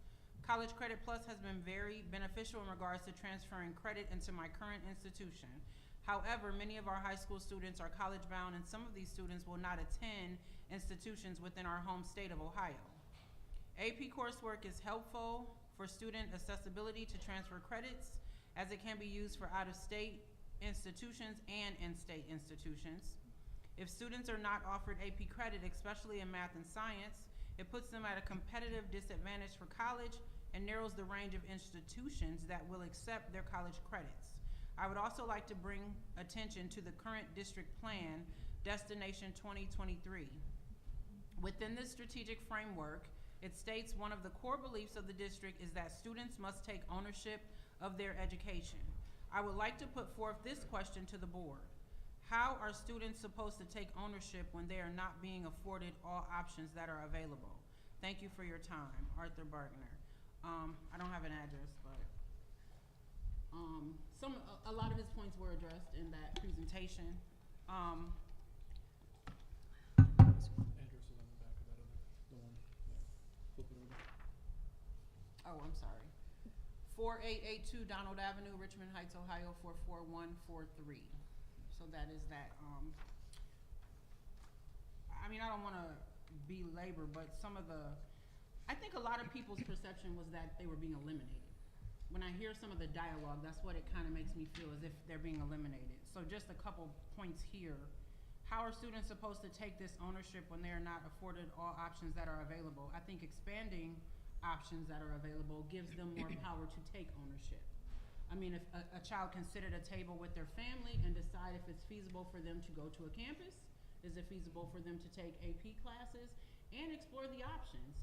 College Credit Plus has been very beneficial in regards to transferring credit into my current institution. However, many of our high school students are college bound, and some of these students will not attend institutions within our home state of Ohio. AP coursework is helpful for student accessibility to transfer credits, as it can be used for out-of-state institutions and in-state institutions. If students are not offered AP credit, especially in math and science, it puts them at a competitive disadvantage for college and narrows the range of institutions that will accept their college credits. I would also like to bring attention to the current district plan, Destination 2023. Within this strategic framework, it states one of the core beliefs of the district is that students must take ownership of their education. I would like to put forth this question to the board. How are students supposed to take ownership when they are not being afforded all options that are available? Thank you for your time. Arthur Bargner. I don't have an address, but a lot of his points were addressed in that presentation.
Address is on the back of that other, the one. Flip it over.
Oh, I'm sorry. 4882 Donald Avenue, Richmond Heights, Ohio, 44143. So that is that. I mean, I don't want to belabor, but I think a lot of people's perception was that they were being eliminated. When I hear some of the dialogue, that's what it kind of makes me feel, as if they're being eliminated. So just a couple points here. How are students supposed to take this ownership when they are not afforded all options that are available? I think expanding options that are available gives them more power to take ownership. I mean, if a child can sit at a table with their family and decide if it's feasible for them to go to a campus, is it feasible for them to take AP classes, and explore the options.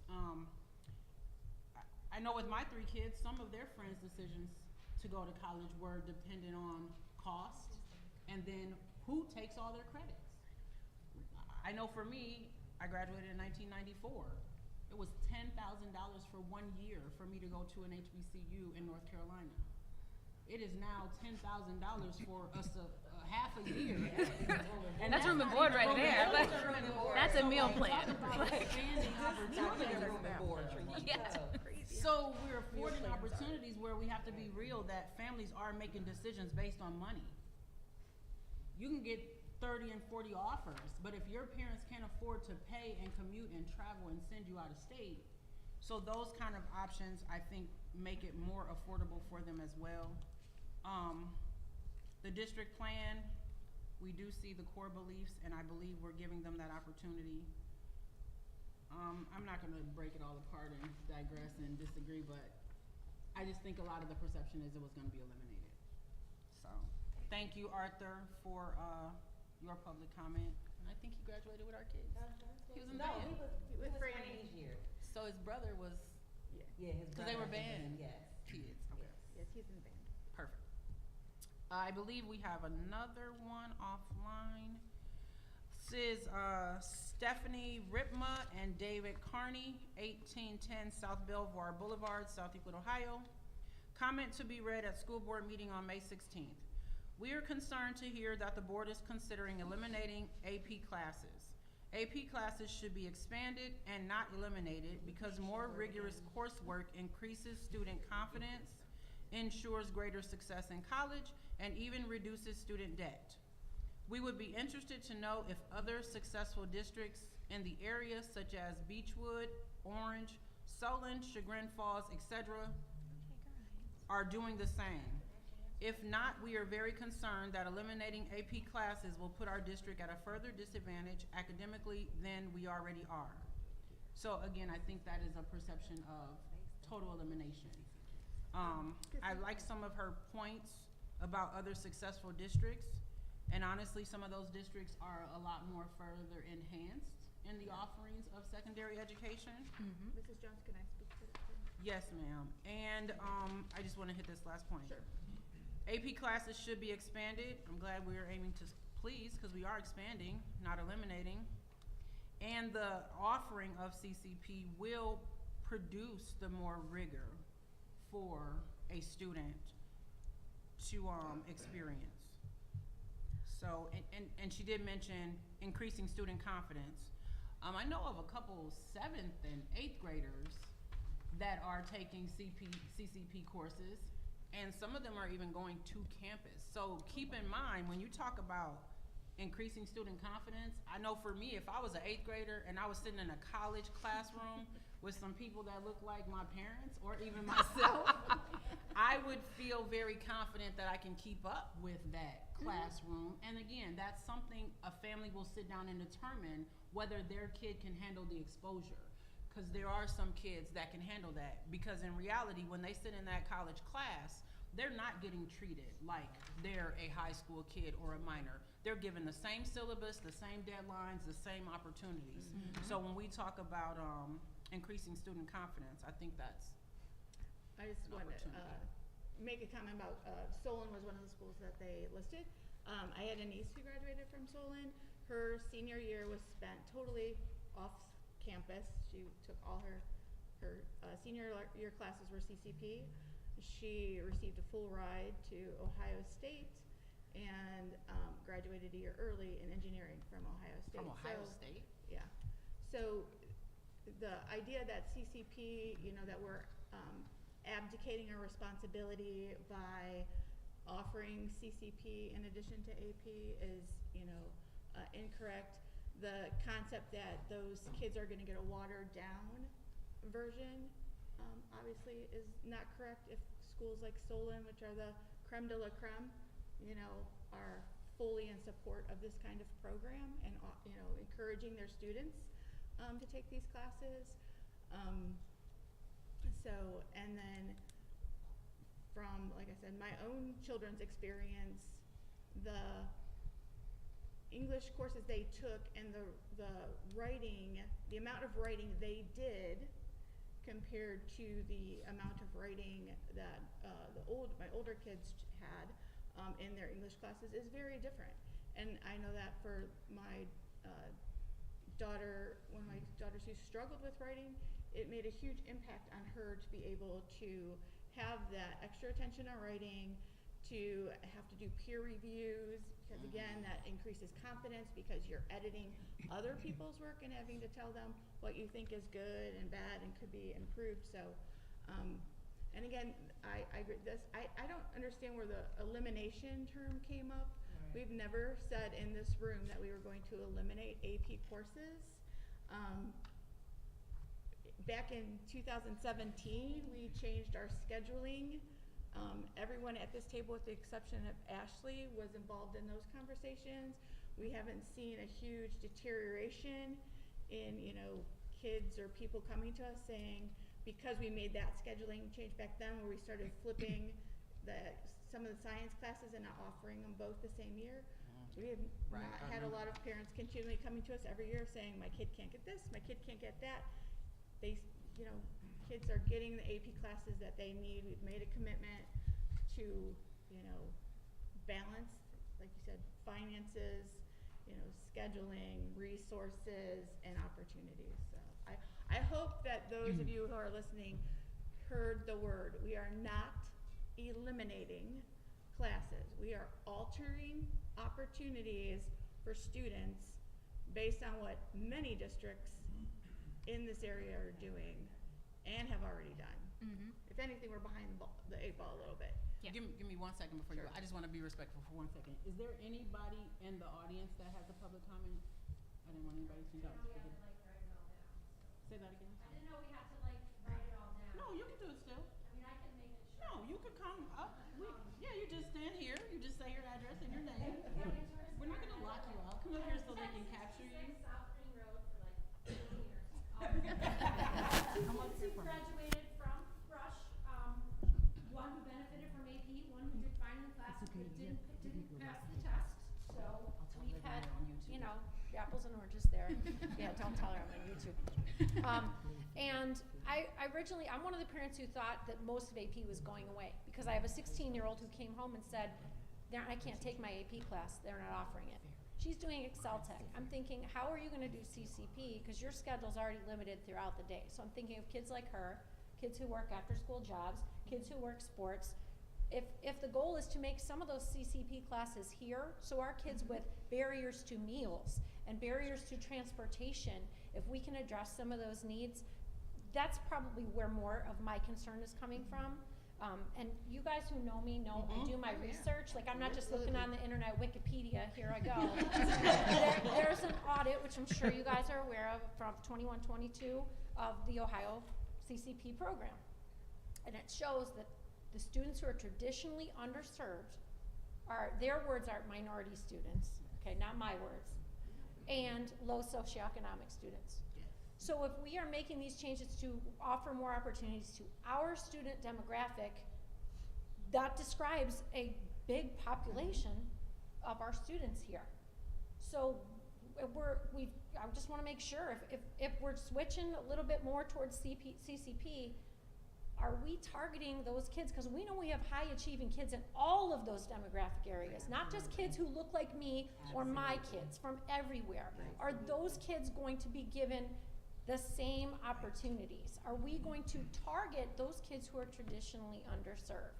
I know with my 3 kids, some of their friends' decisions to go to college were dependent on cost, and then who takes all their credits. I know for me, I graduated in 1994. It was $10,000 for 1 year for me to go to an HBCU in North Carolina. It is now $10,000 for us a half a year. And
That's room and board right there. That's a meal plan. Yeah.
So we're affording opportunities where we have to be real that families are making decisions based on money. You can get 30 and 40 offers, but if your parents can't afford to pay and commute and travel and send you out of state, so those kind of options, I think, make it more affordable for them as well. The district plan, we do see the core beliefs, and I believe we're giving them that opportunity. I'm not gonna break it all apart and digress and disagree, but I just think a lot of the perception is it was gonna be eliminated. So, thank you, Arthur, for your public comment. And I think he graduated with our kids. He was in band.
He was Franny's year.
So his brother was,
Yeah, his
because they were
brother
band
Yes.
kids. Okay,
Yes, he's in band.
perfect. I believe we have another one offline. This is Stephanie Ripma and David Carney, 1810 South Belvoir Boulevard, South Euclid, Ohio. Comment to be read at school board meeting on May 16th. We are concerned to hear that the board is considering eliminating AP classes. AP classes should be expanded and not eliminated because more rigorous coursework increases student confidence, ensures greater success in college, and even reduces student debt. We would be interested to know if other successful districts in the area, such as Beechwood, Orange, Solon, Chagrin Falls, etc., are doing the same. If not, we are very concerned that eliminating AP classes will put our district at a further disadvantage academically than we already are. So again, I think that is a perception of total elimination. I like some of her points about other successful districts, and honestly, some of those districts are a lot more further enhanced in the offerings of secondary education.
Mrs. Jones, can I speak to that?
Yes, ma'am. And I just want to hit this last point.
Sure.
AP classes should be expanded. I'm glad we are aiming to please, because we are expanding, not eliminating. And the offering of CCP will produce the more rigor for a student to experience. So, and she did mention increasing student confidence. I know of a couple 7th and 8th graders that are taking CCP courses, and some of them are even going to campus. So keep in mind, when you talk about increasing student confidence, I know for me, if I was an 8th grader and I was sitting in a college classroom with some people that look like my parents or even myself, I would feel very confident that I can keep up with that classroom. And again, that's something a family will sit down and determine whether their kid can handle the exposure. Because there are some kids that can handle that. Because in reality, when they sit in that college class, they're not getting treated like they're a high school kid or a minor. They're given the same syllabus, the same deadlines, the same opportunities. So when we talk about increasing student confidence, I think that's
I just want to make a comment about Solon was one of the schools that they listed. I had a niece who graduated from Solon. Her senior year was spent totally off campus. She took all her senior year classes were CCP. She received a full ride to Ohio State and graduated a year early in engineering from Ohio State.
from Ohio State.
Yeah. So the idea that CCP, you know, that we're abdicating our responsibility by offering CCP in addition to AP is, you know, incorrect. The concept that those kids are going to get a watered down version obviously is not correct. If schools like Solon, which are the creme de la creme, you know, are fully in support of this kind of program and, you know, encouraging their students to take these classes. So, and then from, like I said, my own children's experience, the English courses they took and the writing, the amount of writing they did compared to the amount of writing that my older kids had in their English classes is very different. And I know that for my daughter, one of my daughters who struggled with writing, it made a huge impact on her to be able to have that extra attention on writing, to have to do peer reviews, because again, that increases confidence because you're editing other people's work and having to tell them what you think is good and bad and could be improved. So, and again, I agree. I don't understand where the elimination term came up. Right. We've never said in this room that we were going to eliminate AP courses. Back in 2017, we changed our scheduling. Everyone at this table, with the exception of Ashley, was involved in those conversations. We haven't seen a huge deterioration in, you know, kids or people coming to us saying, because we made that scheduling change back then where we started flipping some of the science classes and not offering them both the same year. We have not had a lot of parents continually coming to us every year saying, my kid can't get this, my kid can't get that. They, you know, kids are getting the AP classes that they need. We've made a commitment to, you know, balance, like you said, finances, you know, scheduling, resources, and opportunities. So I hope that those of you who are listening heard the word. We are not eliminating classes. We are altering opportunities for students based on what many districts in this area are doing and have already done. If anything, we're behind the 8 ball a little bit.
Yeah.
Give me 1 second before you go. I just want to be respectful for 1 second. Is there anybody in the audience that has a public comment? I didn't want anybody to think I was speaking. Say that again.
I didn't know we had to like write it all down.
No, you can do it still.
I mean, I can make it short.
No, you can come up. Yeah, you just stand here. You just say your address and your name. We're not gonna lock you out. Come up here so they can capture you.
South Green Road for like 20 years.
Two
Two kids who graduated from Rush, one who benefited from AP, one who did fine in the class, but didn't pass the test. So we've had, you know, apples and oranges there. Yeah, don't tell her I'm on YouTube. And I'm one of the parents who thought that most of AP was going away because I have a 16-year-old who came home and said, I can't take my AP class, they're not offering it. She's doing Excel Tech. I'm thinking, how are you gonna do CCP? Because your schedule's already limited throughout the day. So I'm thinking of kids like her, kids who work after school jobs, kids who work sports. If the goal is to make some of those CCP classes here, so our kids with barriers to meals and barriers to transportation, if we can address some of those needs, that's probably where more of my concern is coming from. And you guys who know me know I do my research. Like, I'm not just looking on the internet, Wikipedia, here I go. There's an audit, which I'm sure you guys are aware of, from 21-22 of the Ohio CCP program. And it shows that the students who are traditionally underserved their words are minority students, okay, not my words, and low socioeconomic students. So if we are making these changes to offer more opportunities to our student demographic, that describes a big population of our students here. So I just want to make sure if we're switching a little bit more towards CCP, are we targeting those kids? Because we know we have high achieving kids in all of those demographic areas, not just kids who look like me or my kids, from everywhere. Are those kids going to be given the same opportunities? Are we going to target those kids who are traditionally underserved?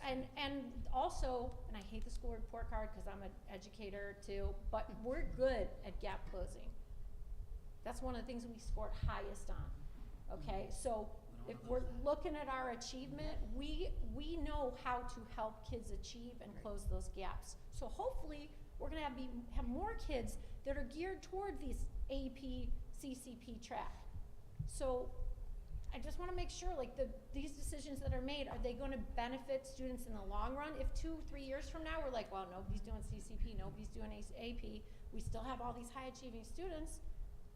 And also, and I hate the school report card because I'm an educator too, but we're good at gap closing. That's one of the things we scored highest on, okay? So if we're looking at our achievement, we know how to help kids achieve and close those gaps. So hopefully we're gonna have more kids that are geared toward these AP, CCP track. So I just want to make sure, like, these decisions that are made, are they going to benefit students in the long run? If 2-3 years from now we're like, well, nobody's doing CCP, nobody's doing AP, we still have all these high achieving students,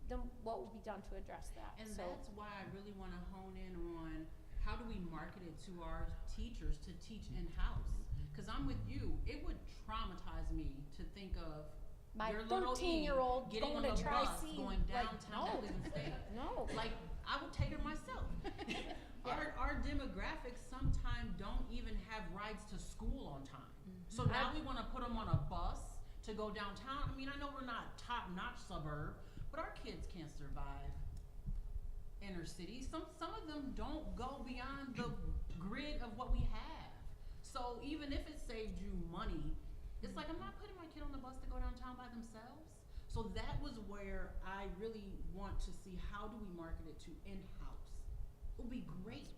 then what will be done to address that?
And that's why I really want to hone in on how do we market it to our teachers to teach in-house. Because I'm with you, it would traumatize me to think of
my
your little
13-year-old
getting
going
on
to
the bus going downtown
like,
Cleveland State.
No.
Like, I would take her myself. Our demographics sometimes don't even have rides to school on time. So now we want to put them on a bus to go downtown. I mean, I know we're not top-notch suburb, but our kids can't survive inner city. Some of them don't go beyond the grid of what we have. So even if it saved you money, it's like, I'm not putting my kid on the bus to go downtown by themselves. So that was where I really want to see, how do we market it to in-house? It would be great.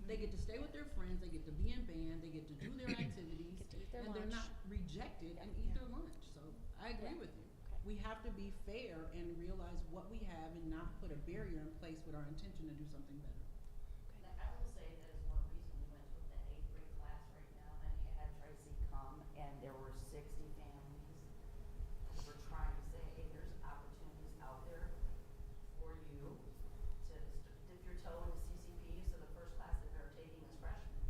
They get to stay with their friends, they get to be in band, they get to do their activities, and they're not rejected and eat their lunch. So I agree with you.
Okay.
We have to be fair and realize what we have and not put a barrier in place with our intention to do something better.
I will say that is one reason we went with the 8th grade class right now and had Tracy come, and there were 60 families. We're trying to say, hey, there's opportunities out there for you to dip your toe into CCP. So the first class that they're taking is freshmen.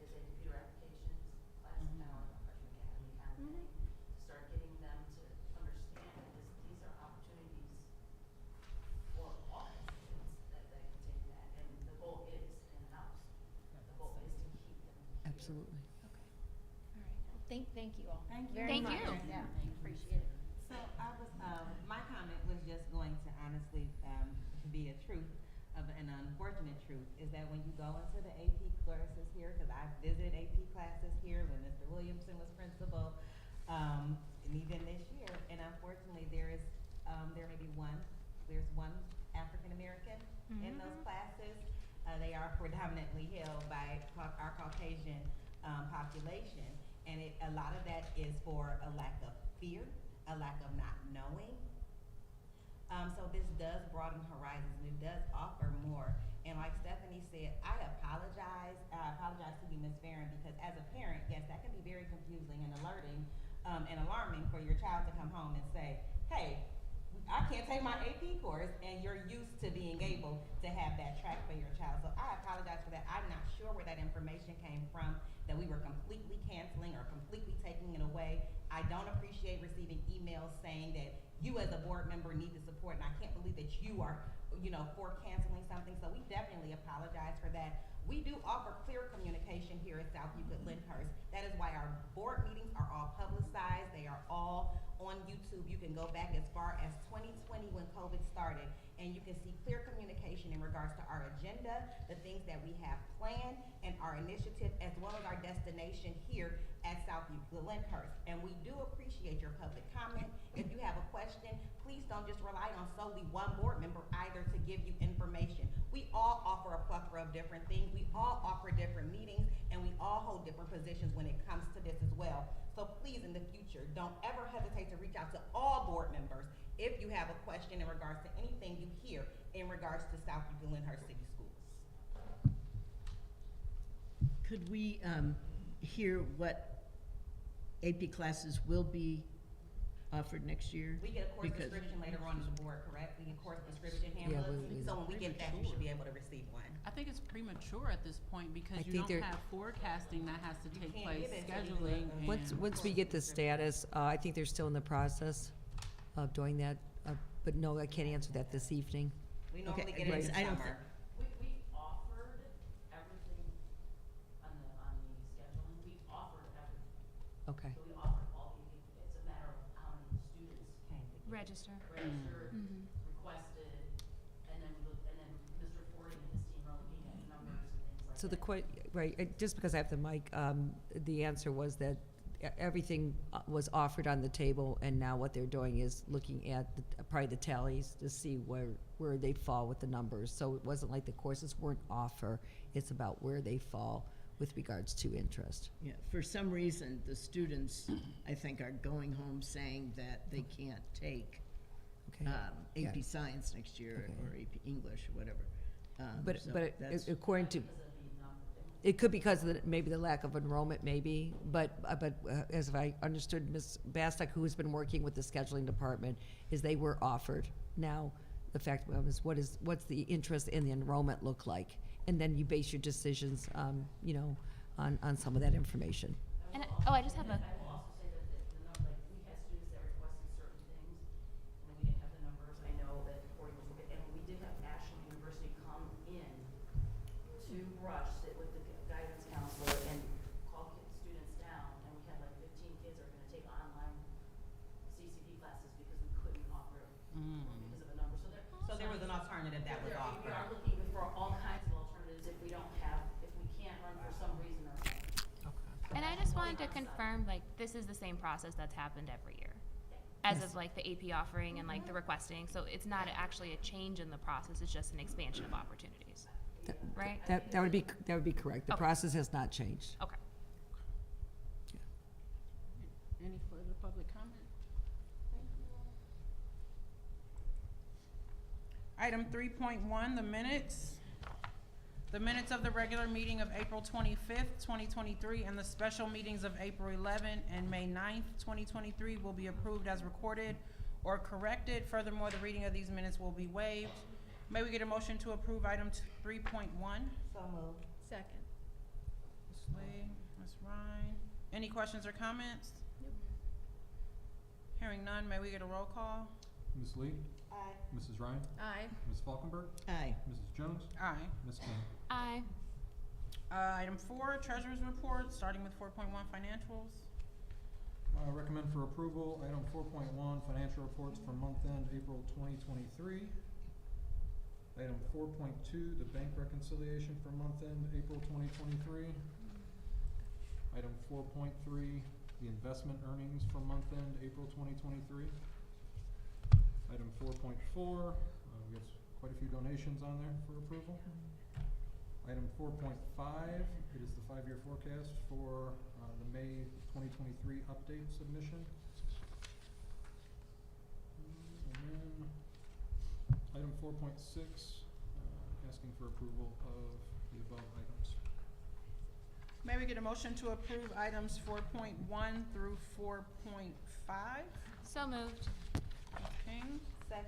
It is a computer applications class, kind of like a freshman academy kind of thing, to start getting them to understand that these are opportunities for all students that can take that. And the goal is in-house. The goal is to keep them here.
Absolutely.
Okay. All right. Thank you all.
Thank you.
Very
Thank
much.
you.
Yeah, appreciate it.
So I was, my comment was just going to honestly be a truth, of an unfortunate truth, is that when you go into the AP classes here, because I visited AP classes here when Mr. Williamson was principal, and even this year, and unfortunately there may be there's one African American in those classes. They are predominantly held by our Caucasian population, and a lot of that is for a lack of fear, a lack of not knowing. So this does broaden horizons, and it does offer more.
And like Stephanie said, I apologize to you, Ms. Farron, because as a parent, yes, that can be very confusing and alerting, and alarming for your child to come home and say, hey, I can't take my AP course, and you're used to being able to have that track for your child. So I apologize for that. I'm not sure where that information came from, that we were completely canceling or completely taking it away. I don't appreciate receiving emails saying that you as a board member need the support, and I can't believe that you are, for canceling something. So we definitely apologize for that. We do offer clear communication here at South Euclid Lyndhurst. That is why our board meetings are all publicized. They are all on YouTube. You can go back as far as 2020 when COVID started, and you can see clear communication in regards to our agenda, the things that we have planned, and our initiative, as well as our destination here at South Euclid Lyndhurst. And we do appreciate your public comment. If you have a question, please don't just rely on solely one board member either to give you information. We all offer a plethora of different things. We all offer different meetings, and we all hold different positions when it comes to this as well. So please, in the future, don't ever hesitate to reach out to all board members if you have a question in regards to anything you hear in regards to South Euclid Lyndhurst City Schools.
Could we hear what AP classes will be offered next year?
We get a course
Because-
description later on in the board, correct? We get course description
Yeah,
handbooks.
we-
So when we get that, you should be able to receive one.
I think it's premature at this point
I
because you
think
don't
there-
have forecasting that has to
You
take
can't
place,
give it to
scheduling.
them.
and-
Once we get the status, I think they're still in the process of doing that, but no, I can't answer that this evening.
We normally
Okay,
get it in
right,
the
I don't
summer.
We offered everything on the scheduling, we offered everything.
Okay.
So we offered all the, it's a matter of how many students
Register.
registered,
Mhm.
requested, and then Mr. Fording and his team are looking at numbers and things like
So
that.
right, just because I have the mic, the answer was that everything was offered on the table, and now what they're doing is looking at probably the tallies to see where they fall with the numbers. So it wasn't like the courses weren't offer, it's about where they fall with regards to interest.
Yeah, for some reason, the students, I think, are going home saying that they can't take
Okay. Yeah.
AP Science next year,
Okay.
or AP English, or whatever.
But
So
but
that's-
according to, it could be because of maybe the lack of enrollment, maybe, but as I understood, Ms. Bastock, who has been working with the scheduling department, is they were offered. Now, the fact is, what's the interest in the enrollment look like? And then you base your decisions, on some of that information.
And, I just have a,
I will also say that the number, like, we had students that requested certain things, and then we didn't have the numbers. I know that Fording was, and we did have Ashland University come in to Brush, sit with the guidance counselor and call students down, and we had like 15 kids are gonna take online CCP classes because we couldn't offer it because of a number.
So there was an alternative that was
we
offered.
are looking for all kinds of alternatives if we can't run for some reason or another.
and I just wanted to confirm, like, this is the same process that's happened every year. As of like the AP offering and like the requesting, so it's not actually a change in the process, it's just an expansion of opportunities, right?
That would be correct. The
Okay.
process has not changed.
Okay.
Any further public comment? Item 3.1, the minutes. The minutes of the regular meeting of April 25th, 2023, and the special meetings of April 11 and May 9th, 2023 will be approved as recorded or corrected. Furthermore, the reading of these minutes will be waived. May we get a motion to approve item 3.1?
So moved.
Second.
Ms. Lee, Ms. Ryan. Any questions or comments? Hearing none, may we get a roll call?
Ms. Lee,
Aye.
Mrs. Ryan,
Aye.
Ms. Falkenberg,
Aye.
Mrs. Jones,
Aye.
Ms. King.
Aye.
Item 4, treasurer's report, starting with 4.1 financials.
Recommend for approval, item 4.1, financial reports for month end April 2023. Item 4.2, the bank reconciliation for month end April 2023. Item 4.3, the investment earnings for month end April 2023. Item 4.4, we have quite a few donations on there for approval. Item 4.5, it is the 5-year forecast for the May 2023 update submission. And then item 4.6, asking for approval of the above items.
May we get a motion to approve items 4.1 through 4.5?
So moved.
Ms. King,
Second.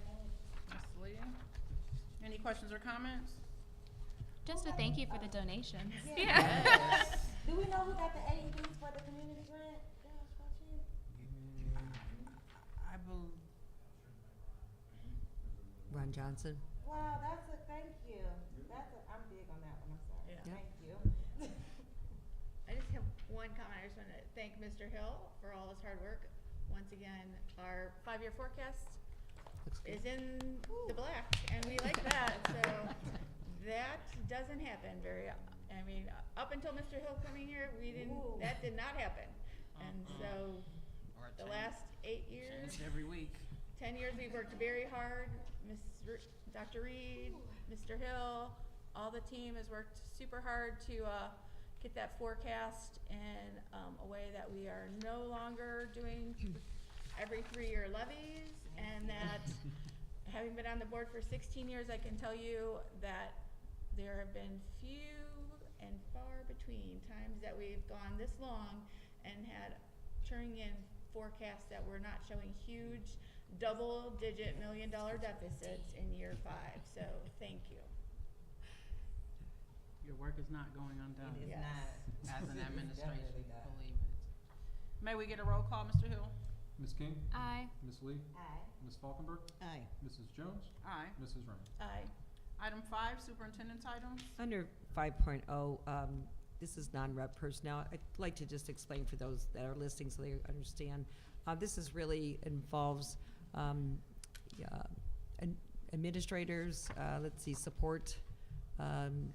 Ms. Lee. Any questions or comments?
Just a thank you for the donations.
Yes. Do we know who got the AEDs for the community grant? Josh, what you?
I believe,
Ron Johnson?
Wow, that's a, thank you. I'm big on that one, I'm sorry.
Yeah.
Yeah.
Thank you.
I just have one comment. I just want to thank Mr. Hill for all his hard work. Once again, our 5-year forecast
Looks good.
is in the black, and we like that. So that doesn't happen very. I mean, up until Mr. Hill coming here, we didn't.
Ooh.
That did not happen. And so the last 8 years,
every week.
10 years, we've worked very hard. Dr. Reed, Mr. Hill, all the team has worked super hard to get that forecast in a way that we are no longer doing every 3-year levies, and that having been on the board for 16 years, I can tell you that there have been few and far between times that we've gone this long and had turning in forecasts that were not showing huge double-digit million-dollar deficits in year 5. So thank you.
Your work is not going undone.
It is
Yes.
not.
As an administration,
Definitely not.
believe it. May we get a roll call, Mr. Hill?
Ms. King,
Aye.
Ms. Lee,
Aye.
Ms. Falkenberg,
Aye.
Mrs. Jones,
Aye.
Mrs. Ryan.
Aye.
Item 5, superintendent's items.
Under 5.0, this is non-rep personnel. I'd like to just explain for those that are listening so they understand. This is really involves administrators, support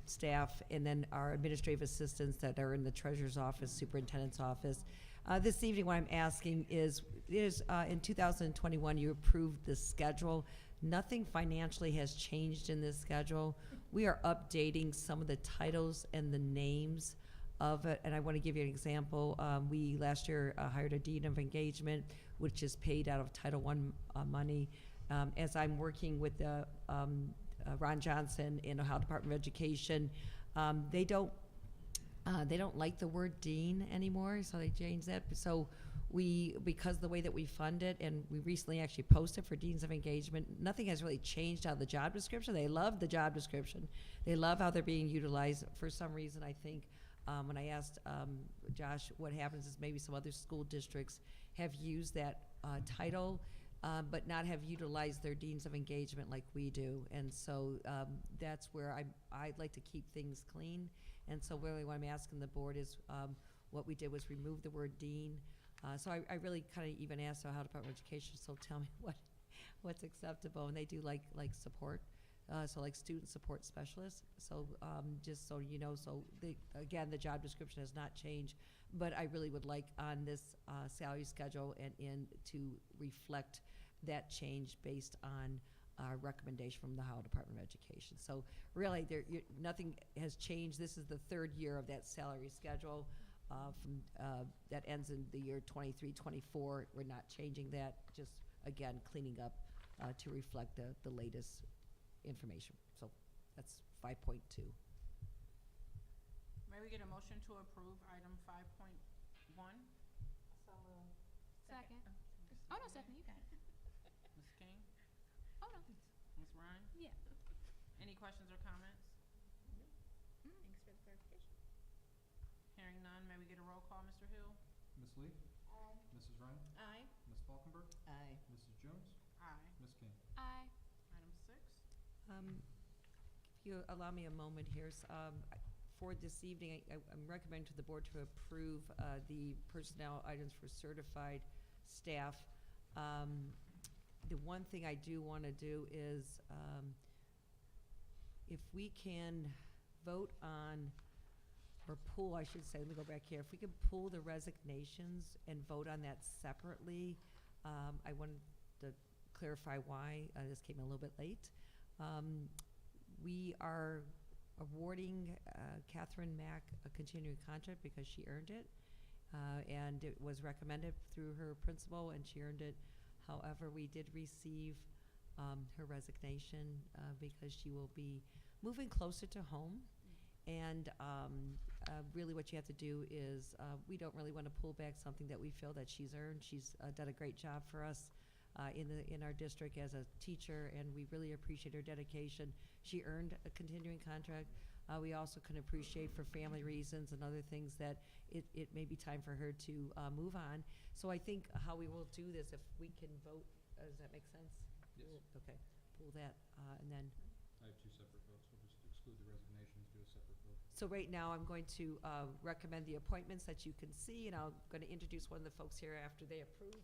staff, and then our administrative assistants that are in the treasurer's office, superintendent's office. This evening, what I'm asking is in 2021, you approved the schedule. Nothing financially has changed in this schedule. We are updating some of the titles and the names of it, and I want to give you an example. We last year hired a dean of engagement, which is paid out of Title I money. As I'm working with Ron Johnson in Ohio Department of Education, they don't like the word dean anymore, so they changed that. So because the way that we fund it, and we recently actually posted for deans of engagement, nothing has really changed out of the job description. They love the job description. They love how they're being utilized. For some reason, I think when I asked Josh what happens is maybe some other school districts have used that title, but not have utilized their deans of engagement like we do. And so that's where I'd like to keep things clean. And so really what I'm asking the board is what we did was remove the word dean. So I really kind of even asked Ohio Department of Education, so tell me what's acceptable. And they do like support, so like student support specialists. So just so you know, so again, the job description has not changed, but I really would like on this salary schedule and to reflect that change based on our recommendation from the Ohio Department of Education. So really, nothing has changed. This is the 3rd year of that salary schedule. That ends in the year 23-24. We're not changing that, just again cleaning up to reflect the latest information. So that's 5.2.
May we get a motion to approve item 5.1?
So moved.
Second. Oh, no, Stephanie, you got it.
Ms. King?
Oh, no.
Ms. Ryan?
Yeah.
Any questions or comments?
Thanks for the clarification.
Hearing none, may we get a roll call, Mr. Hill?
Ms. Lee,
Aye.
Mrs. Ryan,
Aye.
Ms. Falkenberg,
Aye.
Mrs. Jones,
Aye.
Ms. King.
Aye.
Item 6.
If you allow me a moment here, for this evening, I'm recommending to the board to approve the personnel items for certified staff. The one thing I do want to do is if we can vote on, or pull, I should say, let me go back here. If we can pull the resignations and vote on that separately, I wanted to clarify why this came a little bit late. We are awarding Catherine Mack a continuing contract because she earned it, and it was recommended through her principal, and she earned it. However, we did receive her resignation because she will be moving closer to home. And really what you have to do is, we don't really want to pull back something that we feel that she's earned. She's done a great job for us in our district as a teacher, and we really appreciate her dedication. She earned a continuing contract. We also can appreciate for family reasons and other things that it may be time for her to move on. So I think how we will do this, if we can vote, does that make sense?
Yes.
Okay, pull that, and then,
I have two separate votes. We'll just exclude the resignations, do a separate vote.
so right now I'm going to recommend the appointments that you can see, and I'm going to introduce one of the folks here after they approve.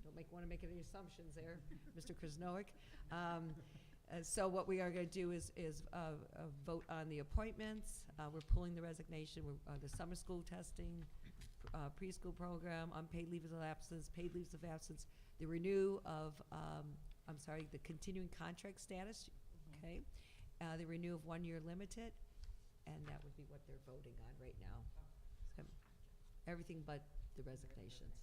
Don't want to make any assumptions there, Mr. Krasnowick. So what we are going to do is vote on the appointments. We're pulling the resignation, the summer school testing, preschool program, unpaid leaves of absence, paid leaves of absence, the renew of, the continuing contract status, okay? The renew of 1 year limited, and that would be what they're voting on right now. So, everything but the resignations.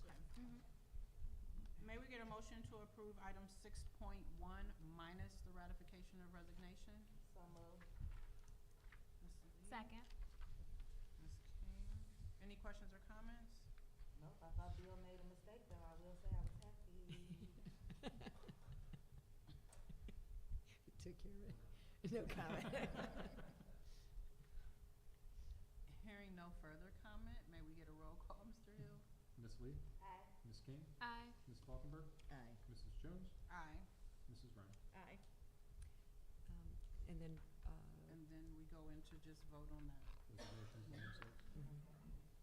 May we get a motion to approve item 6.1 minus the ratification of resignation?
So moved.
Ms. Lee?
Second.
Ms. King? Any questions or comments?
Nope, I thought Bill made a mistake, though. I will say I was happy.
Took care of it. No comment.
Hearing no further comment, may we get a roll call, Mr. Hill?
Ms. Lee?
Aye.
Ms. King?
Aye.
Ms. Falkenberg?
Aye.
Mrs. Jones?
Aye.
Mrs. Ryan?
Aye.
And then,
And then we go into just vote on that.
Resignations by themselves.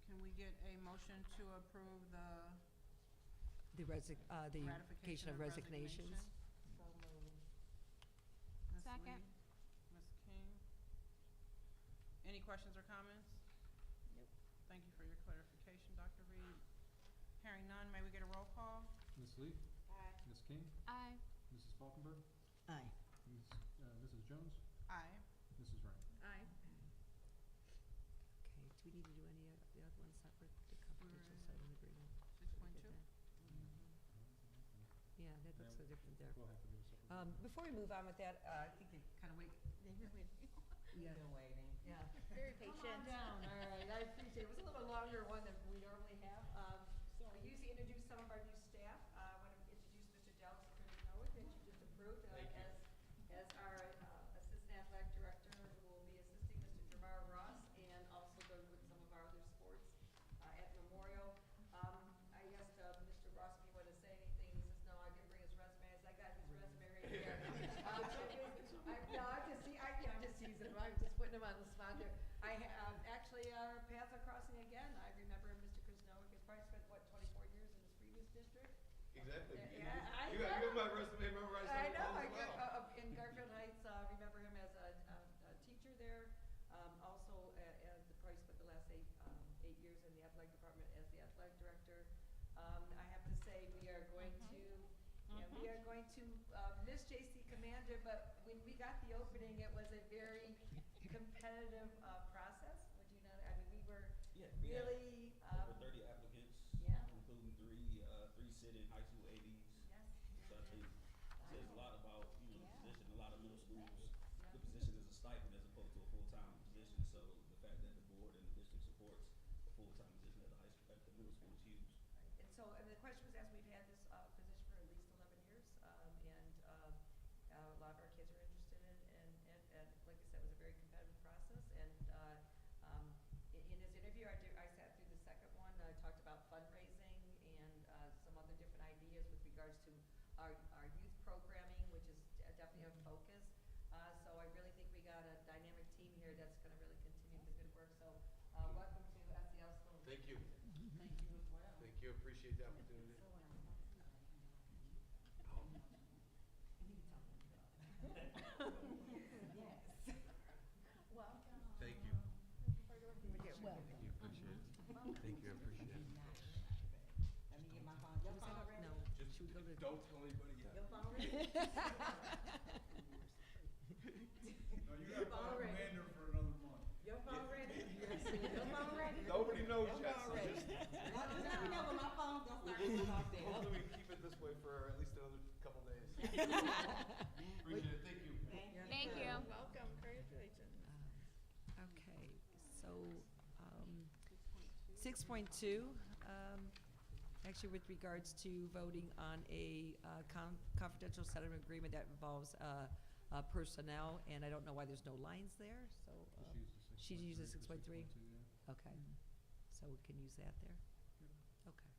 Can we get a motion to approve the
the ratification of
resignation?
resignations.
So moved.
Ms.
Second.
Lee? Ms. King? Any questions or comments?
Nope.
Thank you for your clarification, Dr. Reed. Hearing none, may we get a roll call?
Ms. Lee?
Aye.
Ms. King?
Aye.
Mrs. Falkenberg?
Aye.
Mrs. Jones?
Aye.
Mrs. Ryan?
Aye.
Okay, do we need to do any of the other ones separate, the confidential settlement agreement?
6.2?
Yeah, that looks so different there.
We'll have to do a separate vote.
Before we move on with that, I think they kind of wait.
We've been waiting.
Yeah.
Very
Come on
patient.
down, all right, I appreciate it. It was a little longer one than we normally have. We usually introduce some of our new staff. I want to introduce Mr. Dallas Krasnowick, that you just approved as our Assistant Athletic Director, who will be assisting Mr. Jamar Ross and also go with some of our other sports at Memorial. I asked Mr. Ross if he wanted to say anything. He says, no, I didn't bring his resume. I said, I got his resume right here. I'm just teasing him. I'm just putting him on the spot there. Actually, our paths are crossing again. I remember Mr. Krasnowick has probably spent, 24 years in his previous district?
Exactly.
Yeah, I
You got my resume memorized.
I know,
as
I
well.
get, in Garfield Heights, remember him as a teacher there. Also, probably spent the last 8 years in the athletic department as the athletic director. I have to say, we are going to miss J.C. Commander, but when we got the opening, it was a very competitive process. Would you not, I mean, we were
Yeah, we had
really,
over 30 applicants,
yeah.
including three sitting high school ADs.
Yes.
So I think it says a lot about, the position. A lot of middle schools,
Yeah.
the position is a stipend as opposed to a full-time position. So the fact that the board and the district supports a full-time position at the middle school is huge.
And so, and the question was asked, we've had this position for at least 11 years, and a lot of our kids are interested in it, and like I said, it was a very competitive process, and in his interview, I sat through the second one, talked about fundraising and some other different ideas with regards to our youth programming, which is definitely a focus. So I really think we got a dynamic team here that's gonna really continue the good work, so welcome to SEL School.
Thank you.
Thank you as well.
Thank you. Appreciate the opportunity.
Welcome.
Thank you.
Welcome.
Thank you. Appreciate it. Thank you. I appreciate it.
Let me get my phone. Your phone ready?
No,
Just
should we go to?
don't tell anybody yet.
Your phone ready?
No, you gotta
Phone
call
ready.
Commander for another month.
Your phone ready? Your phone ready?
Nobody knows
Your
yet.
phone
So
ready?
just,
Just let me know when my phone's gonna start going off there.
hopefully we keep it this way for at least another couple days. Appreciate it. Thank you.
Thank you.
Thank you.
Welcome. Congratulations.
6.2, actually with regards to voting on a confidential settlement agreement that involves personnel, and I don't know why there's no lines there, so. She uses 6.3?
Yeah.
Okay, so we can use that there? Okay.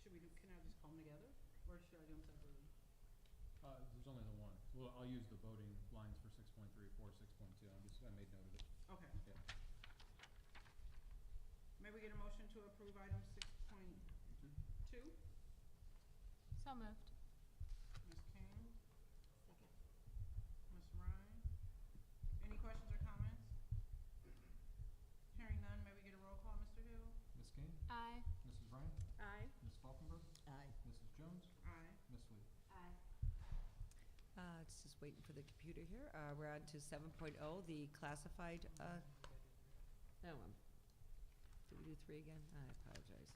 Can I just call them together, or should I do them separately?
There's only the one. Well, I'll use the voting lines for 6.3 for 6.2. I made note of it.
Okay.
Yeah.
May we get a motion to approve item 6.2?
So moved.
Ms. King,
Second.
Ms. Ryan. Any questions or comments? Hearing none, may we get a roll call, Mr. Hill?
Ms. King?
Aye.
Mrs. Ryan?
Aye.
Ms. Falkenberg?
Aye.
Mrs. Jones?
Aye.
Ms. Lee?
Aye.
It's just waiting for the computer here. We're on to 7.0, the classified, did we do 3 again? I apologize.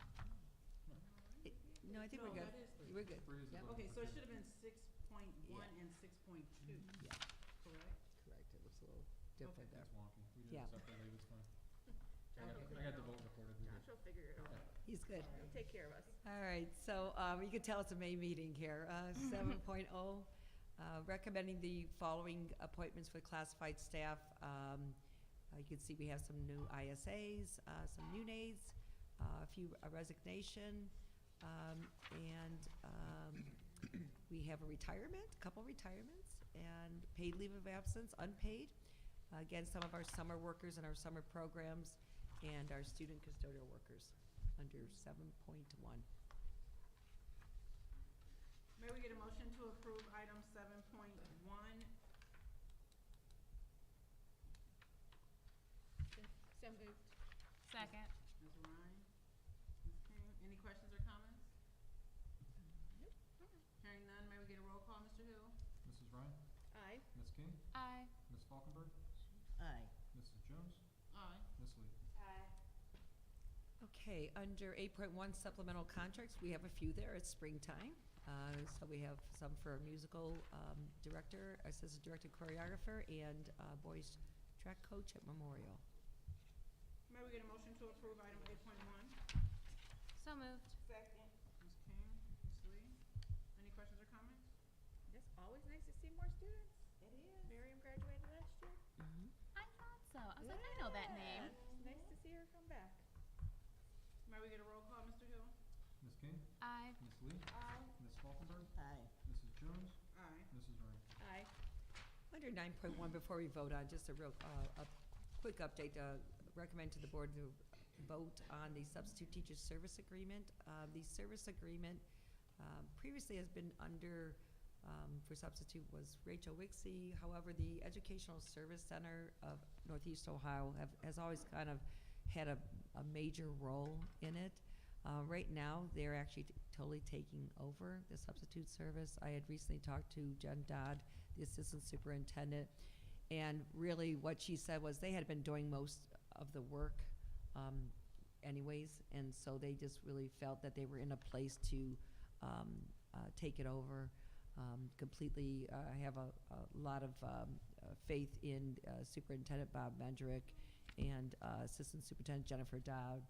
No, I think we're
No,
good.
that is three.
We're good.
Three is the
Yep.
vote.
Okay, so it should have been 6.1
Yeah.
and 6.2,
Yeah,
correct?
correct. It looks a little different there.
That's wonky. We did
Yeah.
it separately, it's fine.
Okay.
I got the vote recorded. We're good.
Josh will figure it out.
He's good.
He'll take care of us.
All right, so you can tell it's a May meeting here. 7.0, recommending the following appointments for classified staff. You can see we have some new ISAs, some new nades, a few resignation, and we have a retirement, a couple retirements, and paid leave of absence, unpaid. Again, some of our summer workers and our summer programs, and our student custodial workers under 7.1.
May we get a motion to approve item 7.1?
So moved.
Second.
Ms. Ryan? Ms. King? Any questions or comments? Hearing none, may we get a roll call, Mr. Hill?
Mrs. Ryan?
Aye.
Ms. King?
Aye.
Ms. Falkenberg?
Aye.
Mrs. Jones?
Aye.
Ms. Lee?
Aye.
Okay, under 8.1 supplemental contracts, we have a few there. It's springtime. So we have some for a musical director, assistant director choreographer, and boys track coach at Memorial.
May we get a motion to approve item 8.1?
So moved.
Second. Ms. King, Ms. Lee, any questions or comments?
It's always nice to see more students.
It is.
Miriam graduated last year.
I thought so. I was like, I know that name.
It's nice to see her come back.
May we get a roll call, Mr. Hill?
Ms. King?
Aye.
Ms. Lee?
Aye.
Ms. Falkenberg?
Aye.
Mrs. Jones?
Aye.
Mrs. Ryan?
Aye.
Under 9.1, before we vote on, just a real, a quick update, recommend to the board to vote on the substitute teacher service agreement. The service agreement previously has been under, for substitute was Rachel Wixie. However, the Educational Service Center of Northeast Ohio has always kind of had a major role in it. Right now, they're actually totally taking over the substitute service. I had recently talked to Jen Dodd, the assistant superintendent, and really what she said was they had been doing most of the work anyways, and so they just really felt that they were in a place to take it over completely. I have a lot of faith in Superintendent Bob Mendrick and Assistant Superintendent Jennifer Dowd.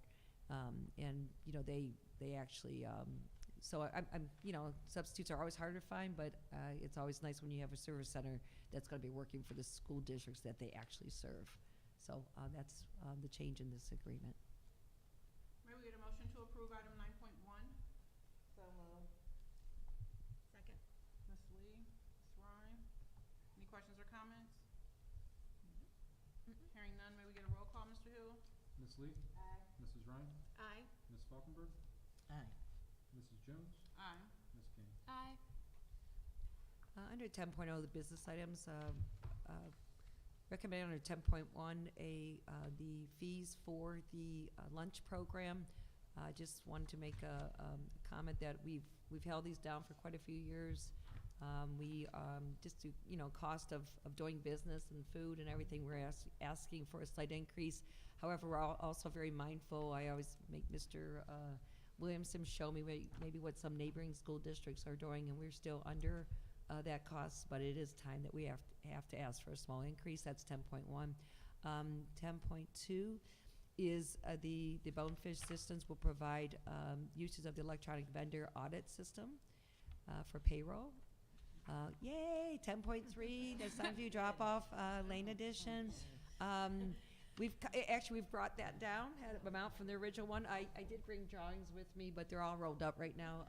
And, you know, they actually, so I'm, you know, substitutes are always harder to find, but it's always nice when you have a service center that's going to be working for the school districts that they actually serve. So that's the change in this agreement.
May we get a motion to approve item 9.1?
So moved.
Second.
Ms. Lee, Ms. Ryan, any questions or comments? Hearing none, may we get a roll call, Mr. Hill?
Ms. Lee?
Aye.
Mrs. Ryan?
Aye.
Ms. Falkenberg?
Aye.
Mrs. Jones?
Aye.
Ms. King?
Aye.
Under 10.0, the business items, recommend under 10.1, the fees for the lunch program. Just wanted to make a comment that we've held these down for quite a few years. We just do, you know, cost of doing business and food and everything, we're asking for a slight increase. However, we're also very mindful. I always make Mr. Williamson show me maybe what some neighboring school districts are doing, and we're still under that cost, but it is time that we have to ask for a small increase. That's 10.1. 10.2 is the Bonefish Systems will provide uses of the electronic vendor audit system for payroll. Yay, 10.3, the Sunview drop-off lane addition. We've brought that down, had them out from the original one. I did bring drawings with me, but they're all rolled up right now.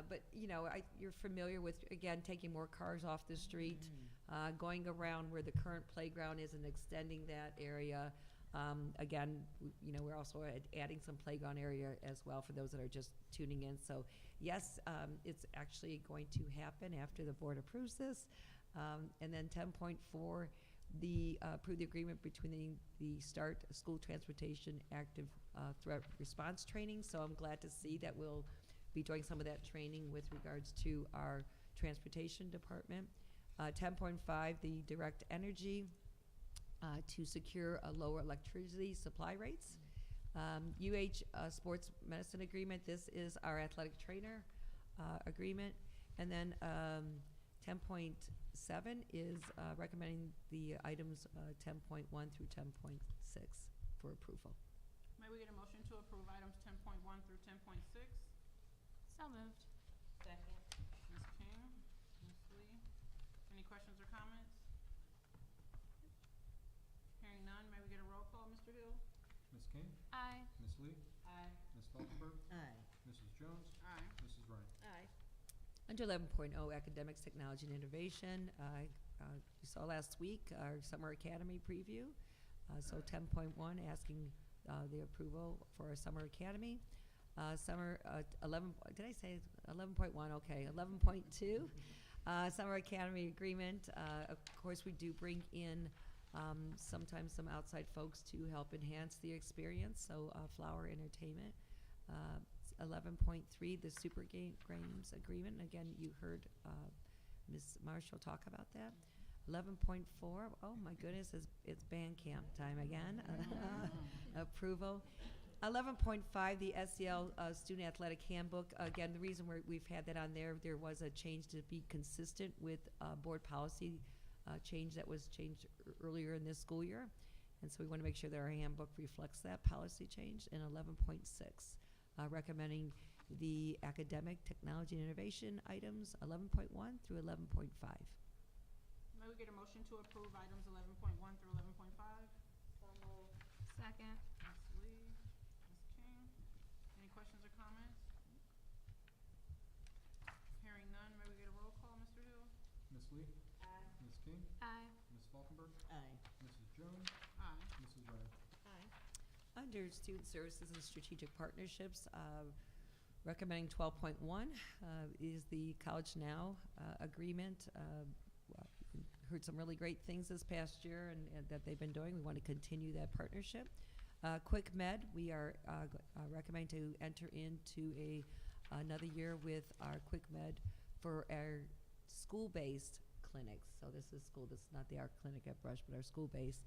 But, you know, you're familiar with, again, taking more cars off the street, going around where the current playground is and extending that area. Again, you know, we're also adding some playground area as well for those that are just tuning in. So, yes, it's actually going to happen after the board approves this. And then 10.4, approve the agreement between the START School Transportation Active Threat Response Training. So I'm glad to see that we'll be doing some of that training with regards to our transportation department. 10.5, the direct energy to secure lower electricity supply rates. Sports medicine agreement, this is our athletic trainer agreement. And then 10.7 is recommending the items 10.1 through 10.6 for approval.
May we get a motion to approve items 10.1 through 10.6?
So moved.
Second.
Ms. King, Ms. Lee, any questions or comments? Hearing none, may we get a roll call, Mr. Hill?
Ms. King,
Aye.
Ms. Lee,
Aye.
Ms. Falkenberg,
Aye.
Mrs. Jones,
Aye.
Mrs. Ryan.
Aye.
Under 11.0, academics, technology, and innovation, you saw last week our summer academy preview. So 10.1, asking the approval for our summer academy. 11, did I say 11.1? Okay, 11.2, summer academy agreement. Of course, we do bring in sometimes some outside folks to help enhance the experience. So Flower Entertainment. 11.3, the Super Games agreement. Again, you heard Ms. Marshall talk about that. 11.4, oh my goodness, it's band camp time again. Approval. 11.5, the SEL Student Athletic Handbook. Again, the reason we've had that on there was a change to be consistent with board policy change that was changed earlier in this school year. And so we want to make sure that our handbook reflects that policy change. And 11.6, recommending the academic, technology, and innovation items 11.1 through 11.5.
May we get a motion to approve items 11.1 through 11.5?
So moved.
Second.
Ms. Lee, Ms. King, any questions or comments? Hearing none, may we get a roll call, Mr. Hill?
Ms. Lee,
Aye.
Ms. King,
Aye.
Ms. Falkenberg,
Aye.
Mrs. Jones,
Aye.
Mrs. Ryan.
Aye.
Under student services and strategic partnerships, recommending 12.1 is the College Now agreement. Heard some really great things this past year and that they've been doing. We want to continue that partnership. Quick Med, we are recommending to enter into another year with our Quick Med for our school-based clinics. So this is not our clinic at Brush, but our school-based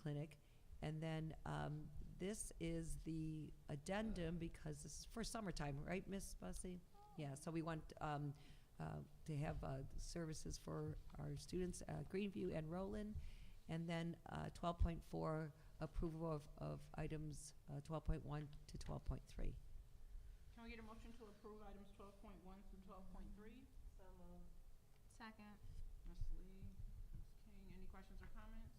clinic. And then this is the addendum because this is for summertime, right, Miss Bussey? Yeah, so we want to have services for our students, Greenview and Roland. And then 12.4, approval of items 12.1 to 12.3.
Can we get a motion to approve items 12.1 through 12.3?
So moved.
Second.
Ms. Lee, Ms. King, any questions or comments?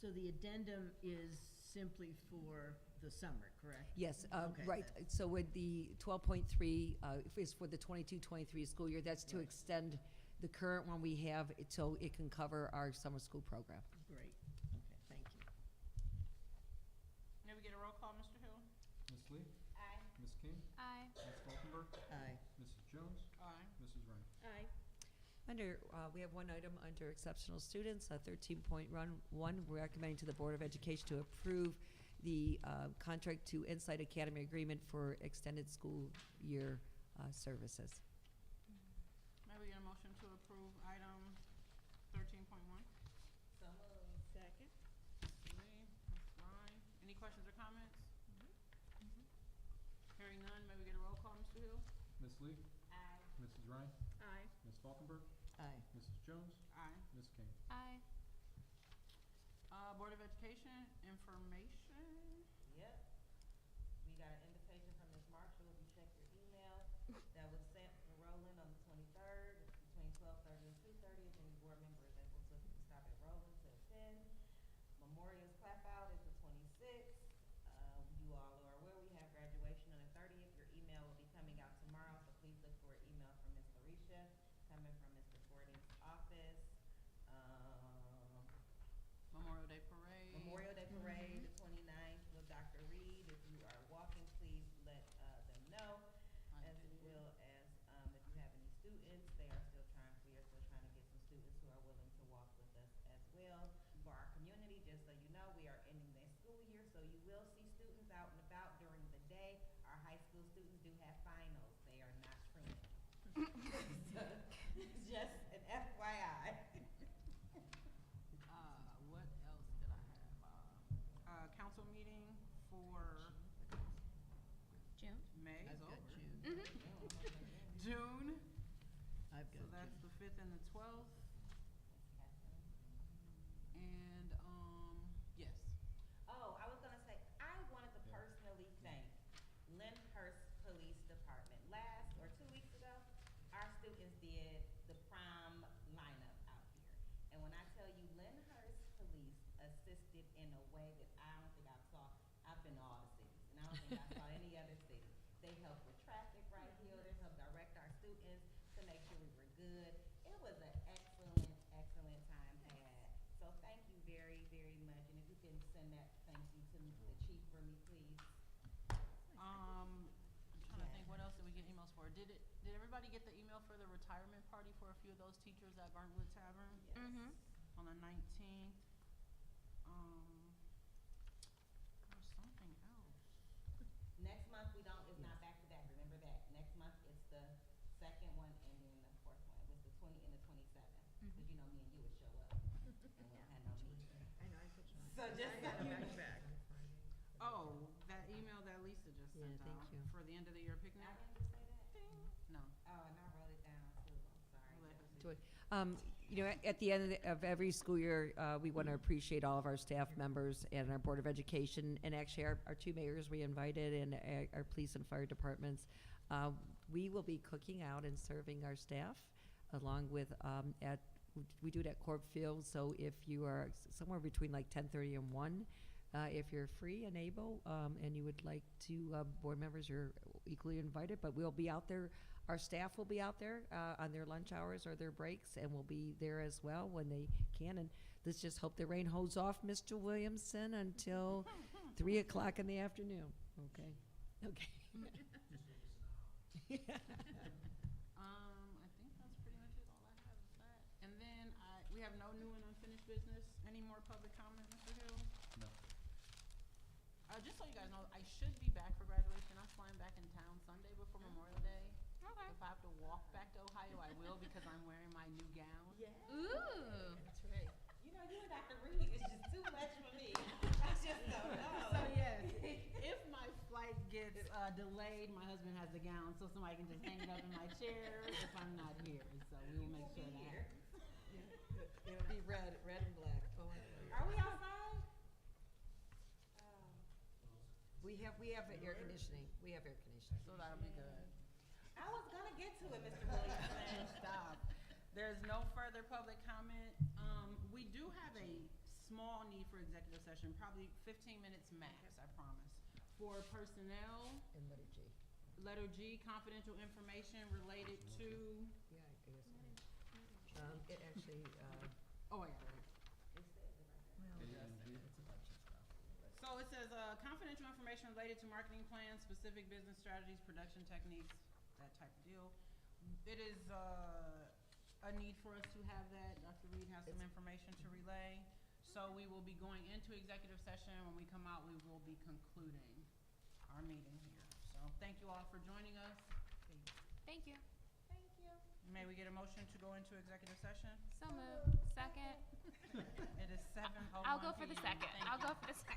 So the addendum is simply for the summer, correct?
Yes,
Okay.
right. So with the 12.3 is for the 22-23 school year. That's to extend the current one we have so it can cover our summer school program.
Great. Okay, thank you.
May we get a roll call, Mr. Hill?
Ms. Lee,
Aye.
Ms. King,
Aye.
Ms. Falkenberg,
Aye.
Mrs. Jones,
Aye.
Mrs. Ryan.
Aye.
Under, we have one item under exceptional students, 13.1. We're recommending to the Board of Education to approve the contract to Insight Academy agreement for extended school year services.
May we get a motion to approve item 13.1?
So moved.
Second.
Ms. Lee, Ms. Ryan, any questions or comments? Hearing none, may we get a roll call, Mr. Hill?
Ms. Lee,
Aye.
Mrs. Ryan,
Aye.
Ms. Falkenberg,
Aye.
Mrs. Jones,
Aye.
Ms. King.
Aye.
Board of Education, information.
Yep. We got an invitation from Ms. Marshall. If you check your email, that was sent for Roland on the 23rd, between 12:30 and 2:30. If any board member is able to stop at Roland to attend. Memorials clap out is the 26th. You all are aware we have graduation on the 30th. Your email will be coming out tomorrow, so please look for an email from Ms. Larisha, coming from Mr. Gordon's office.
Memorial Day Parade.
Memorial Day Parade, the 29th, with Dr. Reed. If you are walking, please let them know. As well as, if you have any students, we are still trying to get some students who are willing to walk with us as well. For our community, just so you know, we are ending the school year, so you will see students out and about during the day. Our high school students do have finals. They are not truant. So, just an FYI.
What else did I have? Council meeting for
June?
May is
I've got
over.
June.
June,
I've
so
got
that's
June.
the 5th and the 12th. And, yes.
Oh, I was gonna say, I wanted to personally thank Lyndhurst Police Department. Last or 2 weeks ago, our students did the prom lineup out here. And when I tell you Lyndhurst Police assisted in a way that I don't think I saw, I've been to all the cities, and I don't think I saw any other city. They helped with traffic right here, they helped direct our students to make sure we were good. It was an excellent, excellent time had. So thank you very, very much, and if you can send that thank you to the chief for me, please.
I'm trying to think, what else did we get emails for? Did everybody get the email for the retirement party for a few of those teachers at Burntwood Tavern?
Yes.
Mm-hmm.
On the 19th. There was something else.
Next month, we don't, it's not back to back, remember that. Next month, it's the second one and then the fourth one. It was the 20 and the 27th. Cause you know me and you would show up and we don't have no meeting.
I know, I put you on.
So just so you know.
Oh, that email that Lisa just
Yeah,
sent
thank
out
you.
for the end of the year picnic?
I didn't just say that?
No.
Oh, and I wrote it down too, I'm sorry.
I'll let her see.
Joy. You know, at the end of every school year, we want to appreciate all of our staff members and our Board of Education, and actually our two mayors we invited, and our police and fire departments. We will be cooking out and serving our staff, along with we do it at Corp Field. So if you are somewhere between like 10:30 and 1, if you're free and able, and you would like to, board members, you're equally invited. But we'll be out there. Our staff will be out there on their lunch hours or their breaks, and we'll be there as well when they can. And let's just hope the rain holds off, Mr. Williamson, until 3 o'clock in the afternoon. Okay. Okay.
I think that's pretty much it. All I have is that. And then we have no new and unfinished business. Any more public comment, Mr. Hill?
No.
Just so you guys know, I should be back for graduation. I'm flying back in town Sunday before Memorial Day.
Okay.
If I have to walk back to Ohio, I will, because I'm wearing my new gown.
Yeah.
Ooh.
That's right.
You know, you and Dr. Reed is just too much for me. I just don't know.
So yes, if my flight gets delayed, my husband has the gown, so somebody can just hang it up in my chair if I'm not here. So we will make sure that happens.
It'll be red and black. Oh,
Are we outside?
We have air conditioning. We have air conditioning.
So that'll be good.
I was gonna get to it, Mr. Williamson.
Stop. There's no further public comment. We do have a small need for executive session, probably 15 minutes max, I promise. For personnel,
And letter G.
letter G, confidential information related to,
Yeah, I guess. It actually,
oh, I got it.
it's a bunch of stuff.
So it says, confidential information related to marketing plans, specific business strategies, production techniques, that type of deal. It is, a need for us to have that. Dr. Reed has some information to relay. So we will be going into executive session. When we come out, we will be concluding our meeting here. So thank you all for joining us.
Thank you.
Thank you. May we get a motion to go into executive session?
So moved. Second.
It is 7:01
I'll go for the
PM.
second.
Thank
I'll
you.
go for the second.